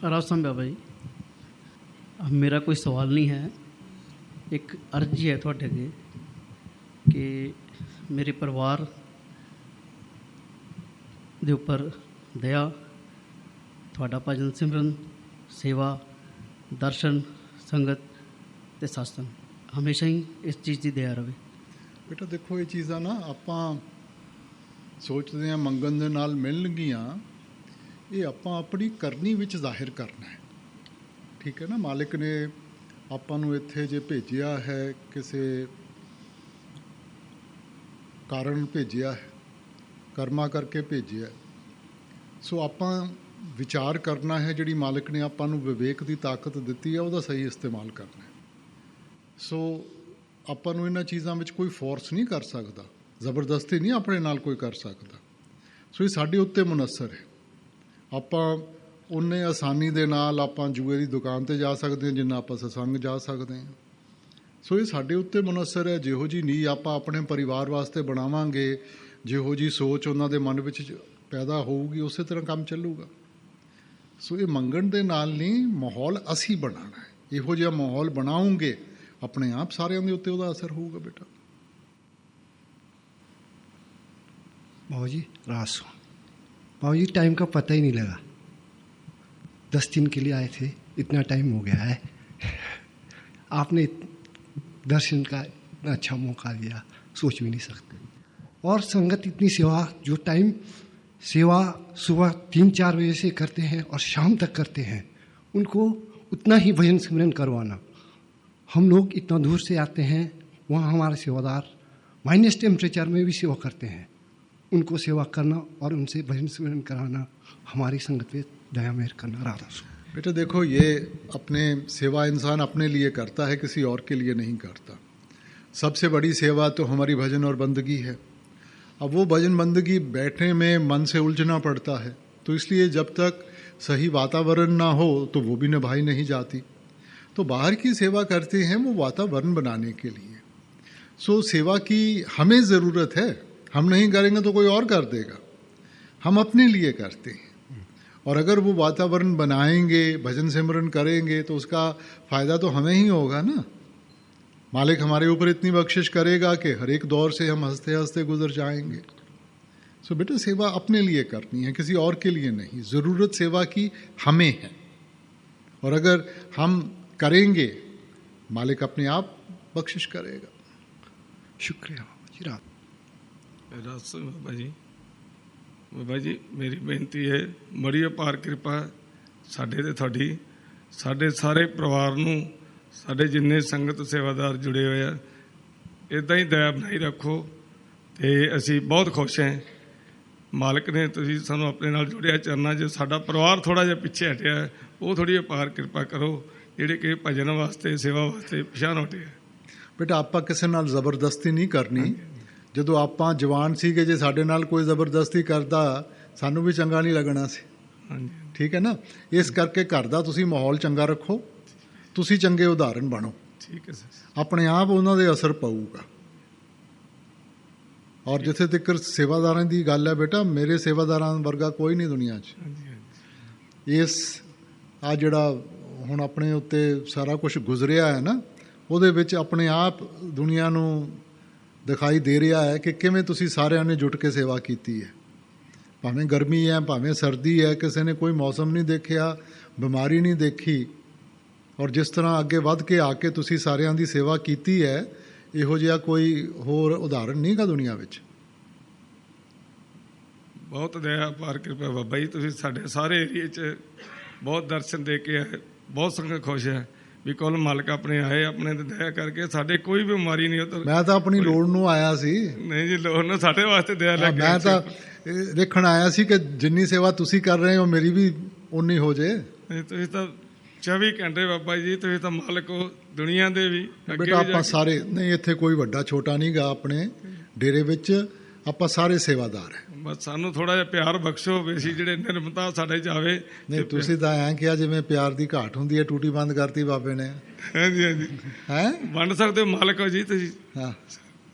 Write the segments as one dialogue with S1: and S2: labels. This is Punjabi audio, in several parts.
S1: राजस्थान बाबा जी, अब मेरा कोई सवाल नहीं है, एक अर्जी है थोड़े अगे कि मेरे परिवार दे उपर दया, थोड़ा भजन सिमरन, सेवा, दर्शन, संगत ते सत्संग हमेशा ही इस चीज़ की दया रहे।
S2: बेटा देखो, ये चीज़ां ना आपां सोचते हैं मंगन दे नाल मिलणगीਆਂ, ये आपां अपनी करनी विच जाहिर करना है। ठीक है ना। मालिक ने आपां नूं इत्थे जे भेजिया है, किसी कारण भेजिया है, कर्मा करके भेजिया है। सो आपां विचार करना है, जिहड़ी मालिक ने आपां नूं विवेक की ताकत दित्ती है, ਉਹਦਾ सही इस्तेमाल करना है। सो आपां नूं इन्हां चीज़ां विच कोई फोर्स नहीं कर सकदा, ਜ਼ਬਰਦਸਤੀ नहीं अपने नाल कोई कर सकदा। सो ये साडे उत्ते मुनसर है। आपां उन्ने आसानी दे नाल आपां जूए की दुकान ते जा सकते हैं जिन्ना आपां सत्संग जा सकते हैं। सो ये साडे उत्ते मुनसर है। जिहो जी नींह आपां अपने परिवार वास्ते बनावांगे, जिहो जी सोच उन्हां दे मन विच पैदा होऊगी, उसे तरह काम चलूगा। सो ये मंगण दे नाल नहीं, माहौल असी बनाना है। इहो जिहा माहौल बनाओगे, अपने आप सारिਆਂ ਦੇ ਉੱਤੇ ਉਹਦਾ असर होगा। बेटा
S3: बाबू जी रास बाबू जी, टाइम का पता ही नहीं लगा। 10 दिन के लिए आए थे, इतना टाइम हो गया है। आपने दर्शन का इतना अच्छा मौका दिया, सोच भी नहीं सकते। और संगत इतनी सेवा, जो टाइम सेवा सुबह 3-4 बजे से करते हैं और शाम तक करते हैं, उनको उतना ही भजन सिमरन करवाना। हम लोग इतना दूर से आते हैं, वहाँ हमारे सेवादार माइनस टेम्परेचर में भी सेवा करते हैं। उनको सेवा करना और उनसे भजन सिमरन कराना, हमारी संगत पे दया मेहर करना। राधा सो
S2: बेटा देखो, ये अपने सेवा इंसान अपने लिए करता है, किसी और के लिए नहीं करता। सबसे बड़ी सेवा तो हमारी भजन और बंदगी है। अब वो भजन बंदगी बैठने में मन से उलझना पड़ता है, तो इसलिए जब तक सही वातावरण ना हो तो वो भी निभाई नहीं जाती। तो बाहर की सेवा करते हैं वो वातावरण बनाने के लिए। सो सेवा की हमें ज़रूरत है, हम नहीं करेंगे तो कोई और कर देगा। हम अपने लिए करते हैं, और अगर वो वातावरण बनाएंगे, भजन सिमरन करेंगे, तो उसका फ़ायदा तो हमें ही होगा ना। मालिक हमारे ऊपर इतनी बख्शिश करेगा कि हर एक दौर से हम हंसते हंसते गुजर जाएंगे। सो बेटा सेवा अपने लिए करनी है, किसी और के लिए नहीं। ज़रूरत सेवा की हमें है, और अगर हम करेंगे, मालिक अपने आप बख्शिश करेगा।
S3: शुक्रिया बाबा जी।
S4: बाबा जी मेरी बेनती है, बड़ी अपार कृपा साडे ते तुहाडी, साडे सारे परिवार नूं, साडे जिन्ने संगत सेवादार जुड़े हुए हैं, इदां ही दया बनाई रखो। ते असी बहुत खुश हैं, मालिक ने तुसीं सानूं अपने नाल जुड़िया चरना। जो साडा परिवार थोड़ा जिहा पिछे हटिया है, वो थोड़ी अपार कृपा करो, जिहड़े कि भजन वास्ते सेवा वास्ते पिछां हटे है।
S2: बेटा आपां किसे नाल ज़बरदस्ती नहीं करनी। ਜਦੋਂ ਆਪਾਂ ਜਵਾਨ ਸੀਗੇ, ਜੇ ਸਾਡੇ ਨਾਲ ਕੋਈ ਜ਼ਬਰਦਸਤੀ ਕਰਦਾ, ਸਾਨੂੰ ਵੀ ਚੰਗਾ ਨਹੀਂ ਲੱਗਣਾ ਸੀ। ਠੀਕ ਹੈ ਨਾ। ਇਸ ਕਰਕੇ ਘਰ ਦਾ ਤੁਸੀਂ ਮਾਹੌਲ ਚੰਗਾ ਰੱਖੋ, ਤੁਸੀਂ ਚੰਗੇ ਉਦਾਹਰਨ ਬਣੋ।
S4: ਠੀਕ ਹੈ ਸਰ।
S2: ਆਪਣੇ ਆਪ ਉਹਨਾਂ ਦੇ ਅਸਰ ਪਊਗਾ। ਔਰ ਜਿੱਥੇ ਤੱਕ ਸੇਵਾਦਾਰਾਂ ਦੀ ਗੱਲ ਹੈ ਬੇਟਾ, ਮੇਰੇ ਸੇਵਾਦਾਰਾਂ ਵਰਗਾ ਕੋਈ ਨਹੀਂ ਦੁਨੀਆ 'ਚ। ਇਸ ਆ ਜਿਹੜਾ ਹੁਣ ਆਪਣੇ ਉੱਤੇ ਸਾਰਾ ਕੁਝ ਗੁਜ਼ਰਿਆ ਹੈ ਨਾ, ਉਹਦੇ ਵਿੱਚ ਆਪਣੇ ਆਪ ਦੁਨੀਆ ਨੂੰ ਦਿਖਾਈ ਦੇ ਰਿਹਾ ਹੈ ਕਿ ਕਿਵੇਂ ਤੁਸੀਂ ਸਾਰਿਆਂ ਨੇ ਜੁਟ ਕੇ ਸੇਵਾ ਕੀਤੀ ਹੈ। ਭਾਵੇਂ ਗਰਮੀ ਹੈ, ਭਾਵੇਂ ਸਰਦੀ ਹੈ, ਕਿਸੇ ਨੇ ਕੋਈ ਮੌਸਮ ਨਹੀਂ ਦੇਖਿਆ, ਬਿਮਾਰੀ ਨਹੀਂ ਦੇਖੀ। ਔਰ ਜਿਸ ਤਰ੍ਹਾਂ ਅੱਗੇ ਵੱਧ ਕੇ ਆ ਕੇ ਤੁਸੀਂ ਸਾਰਿਆਂ ਦੀ ਸੇਵਾ ਕੀਤੀ ਹੈ, ਇਹੋ ਜਿਹਾ ਕੋਈ ਹੋਰ ਉਦਾਹਰਨ ਨਹੀਂ ਗਾ ਦੁਨੀਆ ਵਿੱਚ।
S4: ਬਹੁਤ ਦਇਆ ਪਾਰ ਕਿਰਪਾ ਬਾਬਾ ਜੀ, ਤੁਸੀਂ ਸਾਡੇ ਸਾਰੇ ਏਰੀਏ 'ਚ ਬਹੁਤ ਦਰਸ਼ਨ ਦੇ ਕੇ ਆਏ, ਬਹੁਤ ਸੰਗਤ ਖੁਸ਼ ਹੈ ਵੀ ਕੁੱਲ ਮਾਲਕ ਆਪਣੇ ਆਏ, ਆਪਣੇ ਤੇ ਦਇਆ ਕਰਕੇ ਸਾਡੇ ਕੋਈ ਬਿਮਾਰੀ ਨਹੀਂ। ਉਧਰ
S2: ਮੈਂ ਤਾਂ ਆਪਣੀ ਲੋੜ ਨੂੰ ਆਇਆ ਸੀ।
S4: ਨਹੀਂ ਜੀ, ਲੋੜ ਨੂੰ ਸਾਡੇ ਵਾਸਤੇ ਦਇਆ ਲੈ ਕੇ
S2: ਮੈਂ ਤਾਂ ਦੇਖਣ ਆਇਆ ਸੀ ਕਿ ਜਿੰਨੀ ਸੇਵਾ ਤੁਸੀਂ ਕਰ ਰਹੇ ਹੋ ਮੇਰੀ ਵੀ ਉਨੀ ਹੋ ਜੇ।
S4: ਤੁਸੀਂ ਤਾਂ 24 ਘੰਟੇ ਬਾਬਾ ਜੀ, ਤੁਸੀਂ ਤਾਂ ਮਾਲਕ ਹੋ ਦੁਨੀਆ ਦੇ ਵੀ।
S2: ਬੇਟਾ ਆਪਾਂ ਸਾਰੇ ਨਹੀਂ, ਇੱਥੇ ਕੋਈ ਵੱਡਾ ਛੋਟਾ ਨਹੀਂ ਗਾ। ਆਪਣੇ ਡੇਰੇ ਵਿੱਚ ਆਪਾਂ ਸਾਰੇ ਸੇਵਾਦਾਰ ਹੈ।
S4: ਬਸ ਸਾਨੂੰ ਥੋੜਾ ਜਿਹਾ ਪਿਆਰ ਬਖਸ਼ੋ, ਵੀ ਅਸੀਂ ਜਿਹੜੇ ਨਿਰਮਤਾ ਸਾਡੇ ਜਾਵੇ।
S2: ਨਹੀਂ ਤੁਸੀਂ ਤਾਂ ਐਂ ਕਿਹਾ ਜਿਵੇਂ ਪਿਆਰ ਦੀ ਘਾਟ ਹੁੰਦੀ ਹੈ, ਟੂਟੀ ਬੰਦ ਕਰਤੀ ਬਾਬੇ ਨੇ।
S4: ਹਾਂਜੀ ਹਾਂਜੀ,
S2: ਹੈ
S4: ਵੰਡ ਸਕਦੇ ਹੋ, ਮਾਲਕ ਹੋ ਜੀ ਤੁਸੀਂ।
S2: ਹਾਂ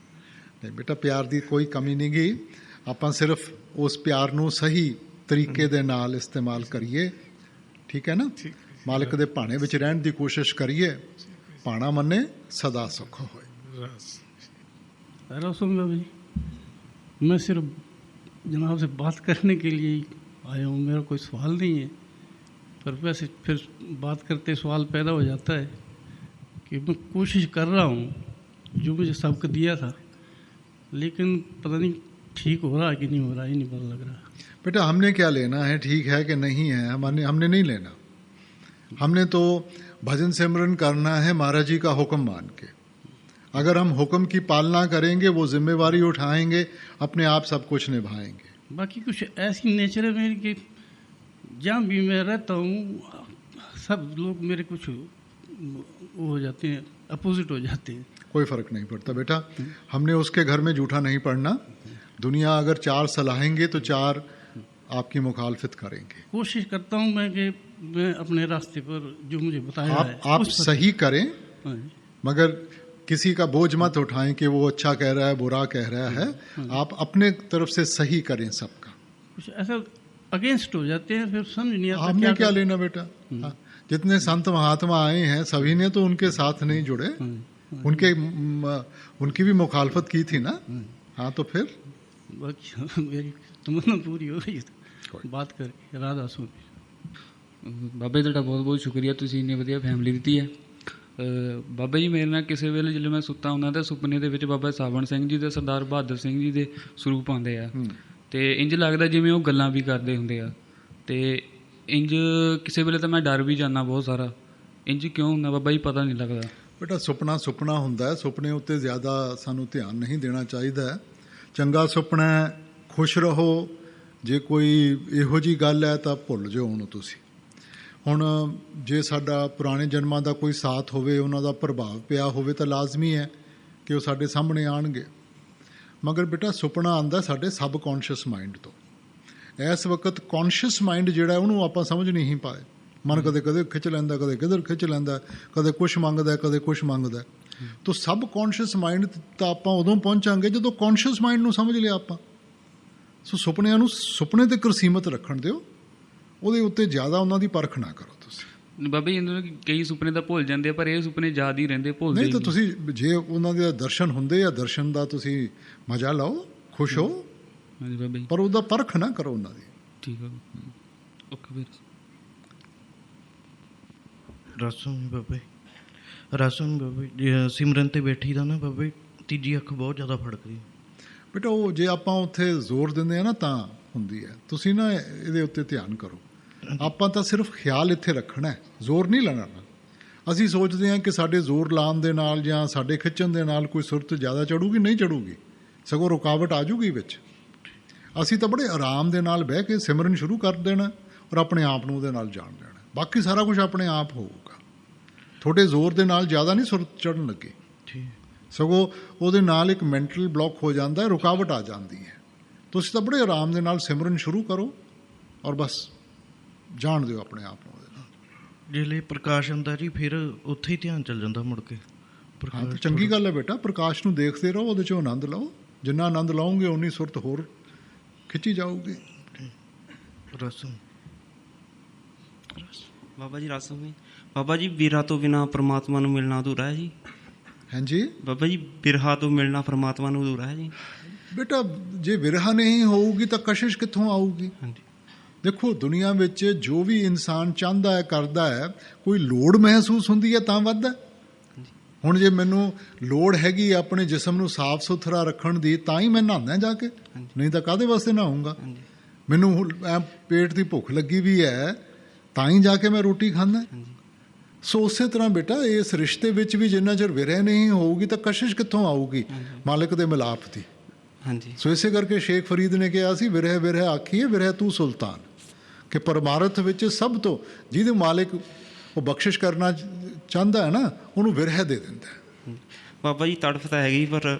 S2: ਨਹੀਂ ਬੇਟਾ, ਪਿਆਰ ਦੀ ਕੋਈ ਕਮੀ ਨਹੀਂ ਗਈ। ਆਪਾਂ ਸਿਰਫ ਉਸ ਪਿਆਰ ਨੂੰ ਸਹੀ ਤਰੀਕੇ ਦੇ ਨਾਲ ਇਸਤੇਮਾਲ ਕਰੀਏ। ਠੀਕ ਹੈ ਨਾ। ਮਾਲਕ ਦੇ ਭਾਣੇ ਵਿੱਚ ਰਹਿਣ ਦੀ ਕੋਸ਼ਿਸ਼ ਕਰੀਏ, ਭਾਣਾ ਮੰਨੇ ਸਦਾ ਸੁਖ ਹੋਏ।
S5: रसूल बाबा जी, मैं सिर्फ जनाब से बात करने के लिए ही आया हूँ, मेरा कोई सवाल नहीं है, पर वैसे फिर बात करते सवाल पैदा हो जाता है कि मैं कोशिश कर रहा हूँ जो मुझे सबक दिया था, लेकिन पता नहीं ठीक हो रहा है कि नहीं हो रहा, ही नहीं पता लग रहा।
S2: बेटा हमने क्या लेना है, ठीक है कि नहीं है, हमने नहीं लेना। हमने तो भजन सिमरन करना है महाराज जी का हुक्म मान के। अगर हम हुक्म की पालना करेंगे, वो जिम्मेवारी उठाएंगे, अपने आप सब कुछ निभाएंगे।
S5: बाकी कुछ ऐसी नेचर है मेरी कि जहाँ भी मैं रहता हूँ सब लोग मेरे कुछ वो हो जाते हैं, अपोजिट हो जाते हैं।
S2: कोई फर्क नहीं पड़ता बेटा, हमने उसके घर में जूठा नहीं पड़ना। दुनिया अगर चार सलाहेंगे तो चार आपकी मुखालफत करेंगे।
S5: कोशिश करता हूँ मैं कि मैं अपने रास्ते पर जो मुझे बताया है
S2: आप
S5: उस पर-
S2: सही करें,
S5: हाँ,
S2: मगर किसी का बोझ मत उठाएं कि वो अच्छा कह रहा है बुरा कह रहा है। आप अपने तरफ से सही करें सबका।
S5: कुछ ऐसा अगेंस्ट हो जाते हैं, फिर समझ नहीं आता
S2: हमने क्या
S5: करें।
S2: लेना बेटा। हाँ, जितने संत महात्मा आए हैं सभी ने तो उनके साथ नहीं जुड़े, उनकी भी मुखालफत की थी ना। हाँ तो फिर
S5: बाकी मेरी तमन्ना पूरी हो रही है बात करके। राधा सुन
S6: ਬਾਬਾ ਜੀ ਤੁਹਾਡਾ ਬਹੁਤ ਬਹੁਤ ਸ਼ੁਕਰੀਆ, ਤੁਸੀਂ ਇੰਨੀ ਵਧੀਆ ਫੈਮਿਲੀ ਦਿੱਤੀ ਹੈ। ਬਾਬਾ ਜੀ ਮੇਰੇ ਨਾਲ ਕਿਸੇ ਵੇਲੇ ਜਦੋਂ ਮੈਂ ਸੁੱਤਾ ਹੁੰਦਾ ਤਾਂ ਸੁਪਨੇ ਦੇ ਵਿੱਚ ਬਾਬਾ ਸਾਵਣ ਸਿੰਘ ਜੀ ਤੇ ਸਰਦਾਰ ਬਹਾਦਰ ਸਿੰਘ ਜੀ ਦੇ ਸਰੂਪ ਆਉਂਦੇ ਆ, ਤੇ ਇੰਜ ਲੱਗਦਾ ਜਿਵੇਂ ਉਹ ਗੱਲਾਂ ਵੀ ਕਰਦੇ ਹੁੰਦੇ ਆ, ਤੇ ਇੰਜ ਕਿਸੇ ਵੇਲੇ ਤਾਂ ਮੈਂ ਡਰ ਵੀ ਜਾਂਦਾ ਬਹੁਤ ਸਾਰਾ। ਇੰਜ ਕਿਉਂ ਹੁੰਦਾ ਬਾਬਾ ਜੀ, ਪਤਾ ਨਹੀਂ ਲੱਗਦਾ।
S2: बेटा सुपना सुपना ਹੁੰਦਾ ਹੈ, ਸੁਪਨੇ ਉੱਤੇ ਜ਼ਿਆਦਾ ਸਾਨੂੰ ਧਿਆਨ ਨਹੀਂ ਦੇਣਾ ਚਾਹੀਦਾ ਹੈ। ਚੰਗਾ ਸੁਪਨਾ ਹੈ, ਖੁਸ਼ ਰਹੋ। ਜੇ ਕੋਈ ਇਹੋ ਜੀ ਗੱਲ ਹੈ ਤਾਂ ਭੁੱਲ ਜਾਓ ਉਹਨੂੰ ਤੁਸੀਂ। ਹੁਣ ਜੇ ਸਾਡਾ ਪੁਰਾਣੇ ਜਨਮਾਂ ਦਾ ਕੋਈ ਸਾਥ ਹੋਵੇ, ਉਹਨਾਂ ਦਾ ਪ੍ਰਭਾਵ ਪਿਆ ਹੋਵੇ ਤਾਂ ਲਾਜ਼ਮੀ ਹੈ ਕਿ ਉਹ ਸਾਡੇ ਸਾਹਮਣੇ ਆਣਗੇ। ਮਗਰ ਬੇਟਾ ਸੁਪਨਾ ਆਉਂਦਾ ਸਾਡੇ ਸਬ ਕੌਨਸ਼ੀਅਸ ਮਾਈਂਡ ਤੋਂ। ਇਸ ਵਕਤ ਕੌਨਸ਼ੀਅਸ ਮਾਈਂਡ ਜਿਹੜਾ ਉਹਨੂੰ ਆਪਾਂ ਸਮਝ ਨਹੀਂ ਪਾਏ। ਮਨ ਕਦੇ ਕਦੇ ਖਿੱਚ ਲੈਂਦਾ, ਕਦੇ ਕਿਧਰ ਖਿੱਚ ਲੈਂਦਾ, ਕਦੇ ਕੁਛ ਮੰਗਦਾ, ਕਦੇ ਕੁਛ ਮੰਗਦਾ। ਤਾਂ ਸਬ ਕੌਨਸ਼ੀਅਸ ਮਾਈਂਡ ਤਾਂ ਆਪਾਂ ਉਦੋਂ ਪਹੁੰਚਾਂਗੇ ਜਦੋਂ ਕੌਨਸ਼ੀਅਸ ਮਾਈਂਡ ਨੂੰ ਸਮਝ ਲਿਆ ਆਪਾਂ। ਸੋ ਸੁਪਨਿਆਂ ਨੂੰ ਸੁਪਨੇ ਤੇ ਸੀਮਤ ਰੱਖਣ ਦਿਓ, ਉਹਦੇ ਉੱਤੇ ਜ਼ਿਆਦਾ ਉਹਨਾਂ ਦੀ ਪਰਖ ਨਾ ਕਰੋ ਤੁਸੀਂ।
S6: ਬਾਬਾ ਜੀ ਇਹਨਾਂ ਨੂੰ ਕਈ ਸੁਪਨੇ ਤਾਂ ਭੁੱਲ ਜਾਂਦੇ ਆ, ਪਰ ਇਹ ਸੁਪਨੇ ਯਾਦ ਹੀ ਰਹਿੰਦੇ, ਭੁੱਲਦੇ
S2: ਨਹੀਂ ਤਾਂ ਤੁਸੀਂ ਜੇ ਉਹਨਾਂ ਦੇ ਦਰਸ਼ਨ ਹੁੰਦੇ ਆ, ਦਰਸ਼ਨ ਦਾ ਤੁਸੀਂ ਮਜ਼ਾ ਲਓ, ਖੁਸ਼ ਹੋ,
S6: ਹਾਂਜੀ ਬਾਬਾ ਜੀ,
S2: ਪਰ ਉਹਦਾ ਪਰਖ ਨਾ ਕਰੋ ਉਹਨਾਂ ਦੀ।
S6: ਠੀਕ ਆ ਓਕੇ ਵੀਰ।
S7: ਰਸਮ ਬਾਬੇ, ਰਸਮ ਬਾਬੇ ਸਿਮਰਨ ਤੇ ਬੈਠੀ ਦਾ ਨਾ ਬਾਬੇ, ਤੀਜੀ ਅੱਖ ਬਹੁਤ ਜ਼ਿਆਦਾ ਫੜਕਦੀ।
S2: ਬੇਟਾ ਉਹ ਜੇ ਆਪਾਂ ਉੱਥੇ ਜ਼ੋਰ ਦਿੰਦੇ ਆ ਨਾ ਤਾਂ ਹੁੰਦੀ ਹੈ। ਤੁਸੀਂ ਨਾ ਇਹਦੇ ਉੱਤੇ ਧਿਆਨ ਕਰੋ। ਆਪਾਂ ਤਾਂ ਸਿਰਫ ਖਿਆਲ ਇੱਥੇ ਰੱਖਣਾ ਹੈ, ਜ਼ੋਰ ਨਹੀਂ ਲਾਉਣਾ। ਅਸੀਂ ਸੋਚਦੇ ਹਾਂ ਕਿ ਸਾਡੇ ਜ਼ੋਰ ਲਾਉਣ ਦੇ ਨਾਲ ਜਾਂ ਸਾਡੇ ਖਿੱਚਣ ਦੇ ਨਾਲ ਕੋਈ ਸੁਰਤ ਜ਼ਿਆਦਾ ਚੜੂਗੀ, ਨਹੀਂ ਚੜੂਗੀ, ਸਗੋਂ ਰੁਕਾਵਟ ਆ ਜੂਗੀ ਵਿੱਚ। ਅਸੀਂ ਤਾਂ ਬੜੇ ਆਰਾਮ ਦੇ ਨਾਲ ਬਹਿ ਕੇ ਸਿਮਰਨ ਸ਼ੁਰੂ ਕਰ ਦੇਣਾ ਔਰ ਆਪਣੇ ਆਪ ਨੂੰ ਉਹਦੇ ਨਾਲ ਜਾਣ ਦੇਣਾ। ਬਾਕੀ ਸਾਰਾ ਕੁਝ ਆਪਣੇ ਆਪ ਹੋਊਗਾ। ਤੁਹਾਡੇ ਜ਼ੋਰ ਦੇ ਨਾਲ ਜ਼ਿਆਦਾ ਨਹੀਂ ਸੁਰਤ ਚੜ੍ਹਨ ਲੱਗੀ, ਸਗੋਂ ਉਹਦੇ ਨਾਲ ਇੱਕ ਮੈਂਟਲ ਬਲੌਕ ਹੋ ਜਾਂਦਾ, ਰੁਕਾਵਟ ਆ ਜਾਂਦੀ ਹੈ। ਤੁਸੀਂ ਤਾਂ ਬੜੇ ਆਰਾਮ ਦੇ ਨਾਲ ਸਿਮਰਨ ਸ਼ੁਰੂ ਕਰੋ ਔਰ ਬਸ ਜਾਣ ਦਿਓ ਆਪਣੇ ਆਪ ਨੂੰ ਉਹਦੇ ਨਾਲ।
S7: ਜਿਹੜੇ ਪ੍ਰਕਾਸ਼ ਆਉਂਦਾ ਜੀ ਫਿਰ ਉੱਥੇ ਹੀ ਧਿਆਨ ਚੱਲ ਜਾਂਦਾ ਮੁੜ ਕੇ।
S2: ਹਾਂ ਤਾਂ ਚੰਗੀ ਗੱਲ ਹੈ ਬੇਟਾ, ਪ੍ਰਕਾਸ਼ ਨੂੰ ਦੇਖਦੇ ਰਹੋ, ਉਹਦੇ 'ਚੋਂ ਆਨੰਦ ਲਓ। ਜਿੰਨਾ ਆਨੰਦ ਲਓਗੇ ਉਨੀ ਸੁਰਤ ਹੋਰ ਖਿੱਚੀ ਜਾਊਗੀ।
S7: ਰਸਮ
S8: ਬਾਬਾ ਜੀ ਰਸਮ ਜੀ, ਬਾਬਾ ਜੀ ਬਿਰਹਾ ਤੋਂ ਬਿਨਾਂ ਪਰਮਾਤਮਾ ਨੂੰ ਮਿਲਣਾ ਅਧੂਰਾ ਹੈ ਜੀ।
S2: ਹਾਂਜੀ
S8: ਬਾਬਾ ਜੀ ਬਿਰਹਾ ਤੋਂ ਮਿਲਣਾ ਪਰਮਾਤਮਾ ਨੂੰ ਅਧੂਰਾ ਹੈ ਜੀ।
S2: ਬੇਟਾ ਜੇ ਵਿਰਹਾ ਨਹੀਂ ਹੋਊਗੀ ਤਾਂ ਕਸ਼ਿਸ਼ ਕਿੱਥੋਂ ਆਊਗੀ।
S8: ਹਾਂਜੀ
S2: ਦੇਖੋ ਦੁਨੀਆ ਵਿੱਚ ਜੋ ਵੀ ਇਨਸਾਨ ਚਾਹੁੰਦਾ ਹੈ, ਕਰਦਾ ਹੈ, ਕੋਈ ਲੋੜ ਮਹਿਸੂਸ ਹੁੰਦੀ ਹੈ ਤਾਂ ਵੱਧਦਾ। ਹੁਣ ਜੇ ਮੈਨੂੰ ਲੋੜ ਹੈਗੀ ਆਪਣੇ ਜਿਸਮ ਨੂੰ ਸਾਫ਼ ਸੁਥਰਾ ਰੱਖਣ ਦੀ ਤਾਂ ਹੀ ਮੈਂ ਨਹਾਉਂਦਾ ਜਾ ਕੇ, ਨਹੀਂ ਤਾਂ ਕਾਹਦੇ ਵਾਸਤੇ ਨਹਾਊਂਗਾ। ਮੈਨੂੰ ਪੇਟ ਦੀ ਭੁੱਖ ਲੱਗੀ ਵੀ ਹੈ ਤਾਂ ਹੀ ਜਾ ਕੇ ਮੈਂ ਰੋਟੀ ਖਾਂਦਾ। ਸੋ ਉਸੇ ਤਰ੍ਹਾਂ ਬੇਟਾ ਇਸ ਰਿਸ਼ਤੇ ਵਿੱਚ ਵੀ ਜਿੰਨਾ ਚਿਰ ਵਿਰਹ ਨਹੀਂ ਹੋਊਗੀ ਤਾਂ ਕਸ਼ਿਸ਼ ਕਿੱਥੋਂ ਆਊਗੀ ਮਾਲਕ ਦੇ ਮਿਲਾਪ ਦੀ।
S8: ਹਾਂਜੀ
S2: ਸੋ ਇਸੇ ਕਰਕੇ ਸ਼ੇਖ ਫਰੀਦ ਨੇ ਕਿਹਾ ਸੀ ਵਿਰਹ ਵਿਰਹ ਆਖੀਏ ਵਿਰਹ ਤੂੰ ਸੁਲਤਾਨ, ਕਿ ਪਰਮਾਰਥ ਵਿੱਚ ਸਭ ਤੋਂ ਜਿਹਦੇ ਮਾਲਿਕ ਉਹ ਬਖਸ਼ਿਸ਼ ਕਰਨਾ ਚਾਹੁੰਦਾ ਹੈ ਨਾ ਉਹਨੂੰ ਵਿਰਹ ਦੇ ਦਿੰਦਾ।
S8: ਬਾਬਾ ਜੀ ਤੜਫ ਤਾਂ ਹੈਗੀ, ਪਰ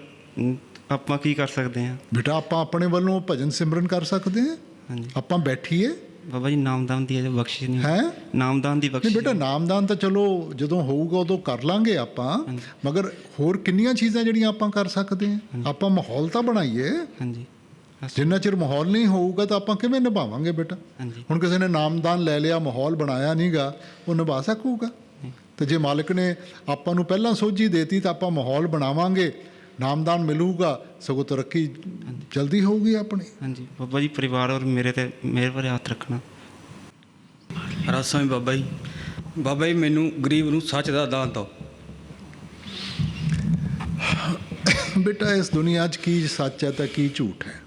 S8: ਆਪਾਂ ਕੀ ਕਰ ਸਕਦੇ ਹਾਂ।
S2: ਬੇਟਾ ਆਪਾਂ ਆਪਣੇ ਵੱਲੋਂ ਭਜਨ ਸਿਮਰਨ ਕਰ ਸਕਦੇ ਹਾਂ।
S8: ਹਾਂਜੀ
S2: ਆਪਾਂ ਬੈਠੀਏ।
S8: ਬਾਬਾ ਜੀ ਨਾਮਦਾਨ ਦੀ ਬਖਸ਼ਿਸ਼ ਨਹੀਂ
S2: ਹੈ
S8: ਨਾਮਦਾਨ ਦੀ
S2: ਨਹੀਂ
S8: ਬਖਸ਼ਿਸ਼।
S2: ਬੇਟਾ ਨਾਮਦਾਨ ਤਾਂ ਚਲੋ ਜਦੋਂ ਹੋਊਗਾ ਉਦੋਂ ਕਰ ਲਾਂਗੇ ਆਪਾਂ, ਮਗਰ ਹੋਰ ਕਿੰਨੀਆਂ ਚੀਜ਼ਾਂ ਜਿਹੜੀਆਂ ਆਪਾਂ ਕਰ ਸਕਦੇ ਹਾਂ। ਆਪਾਂ ਮਾਹੌਲ ਤਾਂ ਬਣਾਈਏ।
S8: ਹਾਂਜੀ
S2: ਜਿੰਨਾ ਚਿਰ ਮਾਹੌਲ ਨਹੀਂ ਹੋਊਗਾ ਤਾਂ ਆਪਾਂ ਕਿਵੇਂ ਨਿਭਾਵਾਂਗੇ ਬੇਟਾ?
S8: ਹਾਂਜੀ
S2: ਹੁਣ ਕਿਸੇ ਨੇ ਨਾਮਦਾਨ ਲੈ ਲਿਆ, ਮਾਹੌਲ ਬਣਾਇਆ ਨਹੀਂਗਾ, ਉਹ ਨਿਭਾ ਸਕੂਗਾ? ਤੇ ਜੇ ਮਾਲਕ ਨੇ ਆਪਾਂ ਨੂੰ ਪਹਿਲਾਂ ਸੋਝੀ ਦੇਤੀ ਤਾਂ ਆਪਾਂ ਮਾਹੌਲ ਬਣਾਵਾਂਗੇ, ਨਾਮਦਾਨ ਮਿਲੂਗਾ, ਸਗੋਂ ਤਰੱਕੀ ਜਲਦੀ ਹੋਊਗੀ ਆਪਣੀ।
S8: ਹਾਂਜੀ ਬਾਬਾ ਜੀ, ਪਰਿਵਾਰ ਔਰ ਮੇਰੇ ਤੇ ਮੇਰੇ ਪਰ ਹੱਥ ਰੱਖਣਾ।
S9: ਰਾਸਾਂ ਬਾਬਾ ਜੀ, ਬਾਬਾ ਜੀ ਮੈਨੂੰ ਗਰੀਬ ਨੂੰ ਸੱਚ ਦਾ ਦਾਨ ਦਿਓ।
S2: ਬੇਟਾ ਇਸ ਦੁਨੀਆ 'ਚ ਕੀ ਸੱਚ ਹੈ ਤਾਂ ਕੀ ਝੂਠ ਹੈ,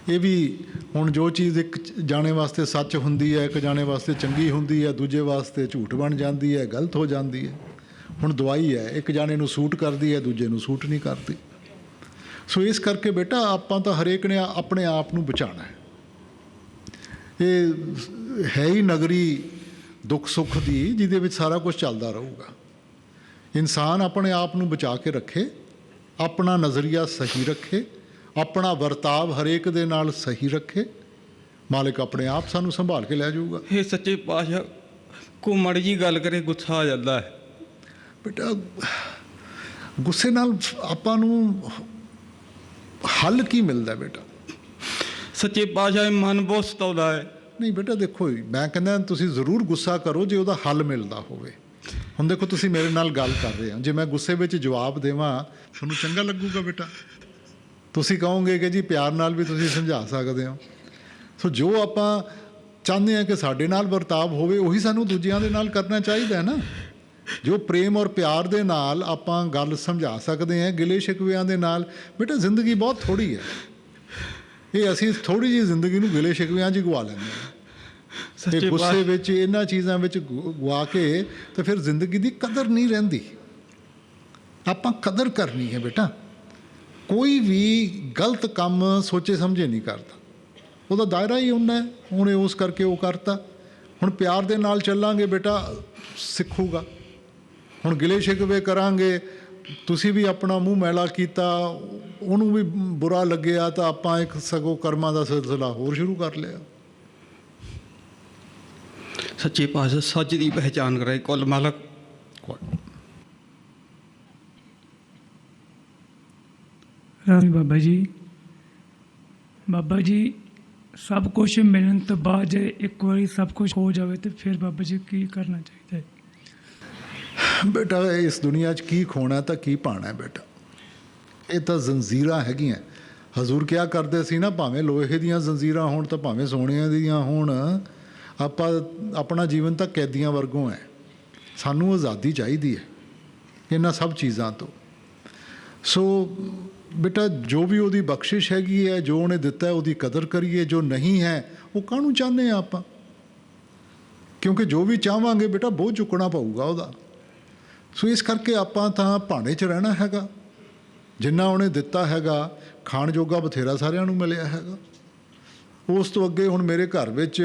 S2: ਇਹ ਵੀ ਹੁਣ ਜੋ ਚੀਜ਼ ਇੱਕ ਜਾਣੇ ਵਾਸਤੇ ਸੱਚ ਹੁੰਦੀ ਹੈ, ਇੱਕ ਜਾਣੇ ਵਾਸਤੇ ਚੰਗੀ ਹੁੰਦੀ ਹੈ, ਦੂਜੇ ਵਾਸਤੇ ਝੂਠ ਬਣ ਜਾਂਦੀ ਹੈ, ਗਲਤ ਹੋ ਜਾਂਦੀ ਹੈ। ਹੁਣ ਦਵਾਈ ਹੈ, ਇੱਕ ਜਾਣੇ ਨੂੰ ਸੂਟ ਕਰਦੀ ਹੈ, ਦੂਜੇ ਨੂੰ ਸੂਟ ਨਹੀਂ ਕਰਦੀ। ਸੋ ਇਸ ਕਰਕੇ ਬੇਟਾ ਆਪਾਂ ਤਾਂ ਹਰੇਕ ਨੇ ਆਪਣੇ ਆਪ ਨੂੰ ਬਚਾਉਣਾ ਹੈ। ਇਹ ਹੈ ਹੀ ਨਗਰੀ ਦੁੱਖ ਸੁੱਖ ਦੀ, ਜਿਹਦੇ ਵਿੱਚ ਸਾਰਾ ਕੁਝ ਚੱਲਦਾ ਰਹੂਗਾ। ਇਨਸਾਨ ਆਪਣੇ ਆਪ ਨੂੰ ਬਚਾ ਕੇ ਰੱਖੇ, ਆਪਣਾ ਨਜ਼ਰੀਆ ਸਹੀ ਰੱਖੇ, ਆਪਣਾ ਵਰਤਾਵ ਹਰੇਕ ਦੇ ਨਾਲ ਸਹੀ ਰੱਖੇ, ਮਾਲਿਕ ਆਪਣੇ ਆਪ ਸਾਨੂੰ ਸੰਭਾਲ ਕੇ ਲੈ ਜਾਊਗਾ।
S9: ਇਹ ਸੱਚੇ ਪਾਤਸ਼ਾਹ ਕੋ ਮਾੜੀ ਜੀ ਗੱਲ ਕਰੇ ਗੁੱਸਾ ਆ ਜਾਂਦਾ ਹੈ।
S2: ਬੇਟਾ ਗੁੱਸੇ ਨਾਲ ਆਪਾਂ ਨੂੰ ਹੱਲ ਕੀ ਮਿਲਦਾ ਬੇਟਾ?
S9: ਸੱਚੇ ਪਾਤਸ਼ਾਹ ਮਨ ਬਹੁਤ ਸਤਾਉਂਦਾ ਹੈ।
S2: ਨਹੀਂ ਬੇਟਾ ਦੇਖੋ, ਮੈਂ ਕਹਿੰਦਾ ਤੁਸੀਂ ਜ਼ਰੂਰ ਗੁੱਸਾ ਕਰੋ ਜੇ ਉਹਦਾ ਹੱਲ ਮਿਲਦਾ ਹੋਵੇ। ਹੁਣ ਦੇਖੋ ਤੁਸੀਂ ਮੇਰੇ ਨਾਲ ਗੱਲ ਕਰ ਰਹੇ ਹੋ, ਜੇ ਮੈਂ ਗੁੱਸੇ ਵਿੱਚ ਜਵਾਬ ਦੇਵਾਂ ਤੁਹਾਨੂੰ ਚੰਗਾ ਲੱਗੂਗਾ ਬੇਟਾ? ਤੁਸੀਂ ਕਹੋਗੇ ਕਿ ਜੀ ਪਿਆਰ ਨਾਲ ਵੀ ਤੁਸੀਂ ਸਮਝਾ ਸਕਦੇ ਹੋ। ਸੋ ਜੋ ਆਪਾਂ ਚਾਹੁੰਦੇ ਹਾਂ ਕਿ ਸਾਡੇ ਨਾਲ ਵਰਤਾਵ ਹੋਵੇ, ਉਹੀ ਸਾਨੂੰ ਦੂਜਿਆਂ ਦੇ ਨਾਲ ਕਰਨਾ ਚਾਹੀਦਾ ਹੈ ਨਾ। ਜੋ ਪ੍ਰੇਮ ਔਰ ਪਿਆਰ ਦੇ ਨਾਲ ਆਪਾਂ ਗੱਲ ਸਮਝਾ ਸਕਦੇ ਹਾਂ, ਗਿਲੇ ਸ਼ਿਕਵਿਆਂ ਦੇ ਨਾਲ ਬੇਟਾ ਜ਼ਿੰਦਗੀ ਬਹੁਤ ਥੋੜ੍ਹੀ ਹੈ। ਇਹ ਅਸੀਂ ਥੋੜ੍ਹੀ ਜਿਹੀ ਜ਼ਿੰਦਗੀ ਨੂੰ ਗਿਲੇ ਸ਼ਿਕਵਿਆਂ 'ਚ ਹੀ ਗਵਾ ਲੈਂਦੇ ਹਾਂ। ਇਹ ਗੁੱਸੇ ਵਿੱਚ ਇਹਨਾਂ ਚੀਜ਼ਾਂ ਵਿੱਚ ਗਵਾ ਕੇ ਤਾਂ ਫਿਰ ਜ਼ਿੰਦਗੀ ਦੀ ਕਦਰ ਨਹੀਂ ਰਹਿੰਦੀ। ਆਪਾਂ ਕਦਰ ਕਰਨੀ ਹੈ ਬੇਟਾ। ਕੋਈ ਵੀ ਗਲਤ ਕੰਮ ਸੋਚੇ ਸਮਝੇ ਨਹੀਂ ਕਰਦਾ, ਉਹਦਾ ਦਾਇਰਾ ਹੀ ਹੁੰਦਾ ਹੈ। ਹੁਣ ਉਸ ਕਰਕੇ ਉਹ ਕਰਤਾ। ਹੁਣ ਪਿਆਰ ਦੇ ਨਾਲ ਚੱਲਾਂਗੇ ਬੇਟਾ, ਸਿੱਖੂਗਾ। ਹੁਣ ਗਿਲੇ ਸ਼ਿਕਵੇ ਕਰਾਂਗੇ, ਤੁਸੀਂ ਵੀ ਆਪਣਾ ਮੂੰਹ ਮੈਲਾ ਕੀਤਾ, ਉਹਨੂੰ ਵੀ ਬੁਰਾ ਲੱਗਿਆ, ਤਾਂ ਆਪਾਂ ਇੱਕ ਸਗੋਂ ਕਰਮਾਂ ਦਾ ਸਿਲਸਿਲਾ ਹੋਰ ਸ਼ੁਰੂ ਕਰ ਲਿਆ।
S9: ਸੱਚੇ ਪਾਤਸ਼ਾਹ ਸੱਚ ਦੀ ਪਹਿਚਾਨ ਕਰਾਏ ਕੁੱਲ ਮਾਲਕ।
S10: ਬਾਬਾ ਜੀ ਸਭ ਕੁਝ ਮਿਲਣ ਤੋਂ ਬਾਅਦ ਜੇ ਇੱਕ ਵਾਰੀ ਸਭ ਕੁਝ ਹੋ ਜਾਵੇ ਤਾਂ ਫਿਰ ਬਾਬਾ ਜੀ ਕੀ ਕਰਨਾ ਚਾਹੀਦਾ ਹੈ?
S2: ਬੇਟਾ ਇਸ ਦੁਨੀਆ 'ਚ ਕੀ ਖੋਣਾ ਤਾਂ ਕੀ ਪਾਣਾ ਬੇਟਾ? ਇਹ ਤਾਂ ਜ਼ੰਜੀਰਾਂ ਹੈਗੀਆਂ। ਹਜ਼ੂਰ ਕਿਆ ਕਰਦੇ ਸੀ ਨਾ, ਭਾਵੇਂ ਲੋਹੇ ਦੀਆਂ ਜ਼ੰਜੀਰਾਂ ਹੋਣ ਤਾਂ ਭਾਵੇਂ ਸੋਨਿਆਂ ਦੀਆਂ ਹੋਣ, ਆਪਾਂ ਆਪਣਾ ਜੀਵਨ ਤਾਂ ਕੈਦੀਆਂ ਵਰਗੋਂ ਹੈ। ਸਾਨੂੰ ਆਜ਼ਾਦੀ ਚਾਹੀਦੀ ਹੈ ਇਹਨਾਂ ਸਭ ਚੀਜ਼ਾਂ ਤੋਂ। ਸੋ ਬੇਟਾ ਜੋ ਵੀ ਉਹਦੀ ਬਖਸ਼ਿਸ਼ ਹੈਗੀ ਹੈ, ਜੋ ਉਹਨੇ ਦਿੱਤਾ ਉਹਦੀ ਕਦਰ ਕਰੀਏ। ਜੋ ਨਹੀਂ ਹੈ ਉਹ ਕਾਹਨੂੰ ਚਾਹੁੰਦੇ ਹਾਂ ਆਪਾਂ? ਕਿਉਂਕਿ ਜੋ ਵੀ ਚਾਹਾਂਗੇ ਬੇਟਾ ਬੋਝ ਚੁੱਕਣਾ ਪਊਗਾ ਉਹਦਾ। ਸੋ ਇਸ ਕਰਕੇ ਆਪਾਂ ਤਾਂ ਭਾਣੇ 'ਚ ਰਹਿਣਾ ਹੈਗਾ। ਜਿੰਨਾ ਉਹਨੇ ਦਿੱਤਾ ਹੈਗਾ, ਖਾਣ ਜੋਗਾ ਬਥੇਰਾ ਸਾਰਿਆਂ ਨੂੰ ਮਿਲਿਆ ਹੈਗਾ। ਉਸ ਤੋਂ ਅੱਗੇ ਹੁਣ ਮੇਰੇ ਘਰ ਵਿੱਚ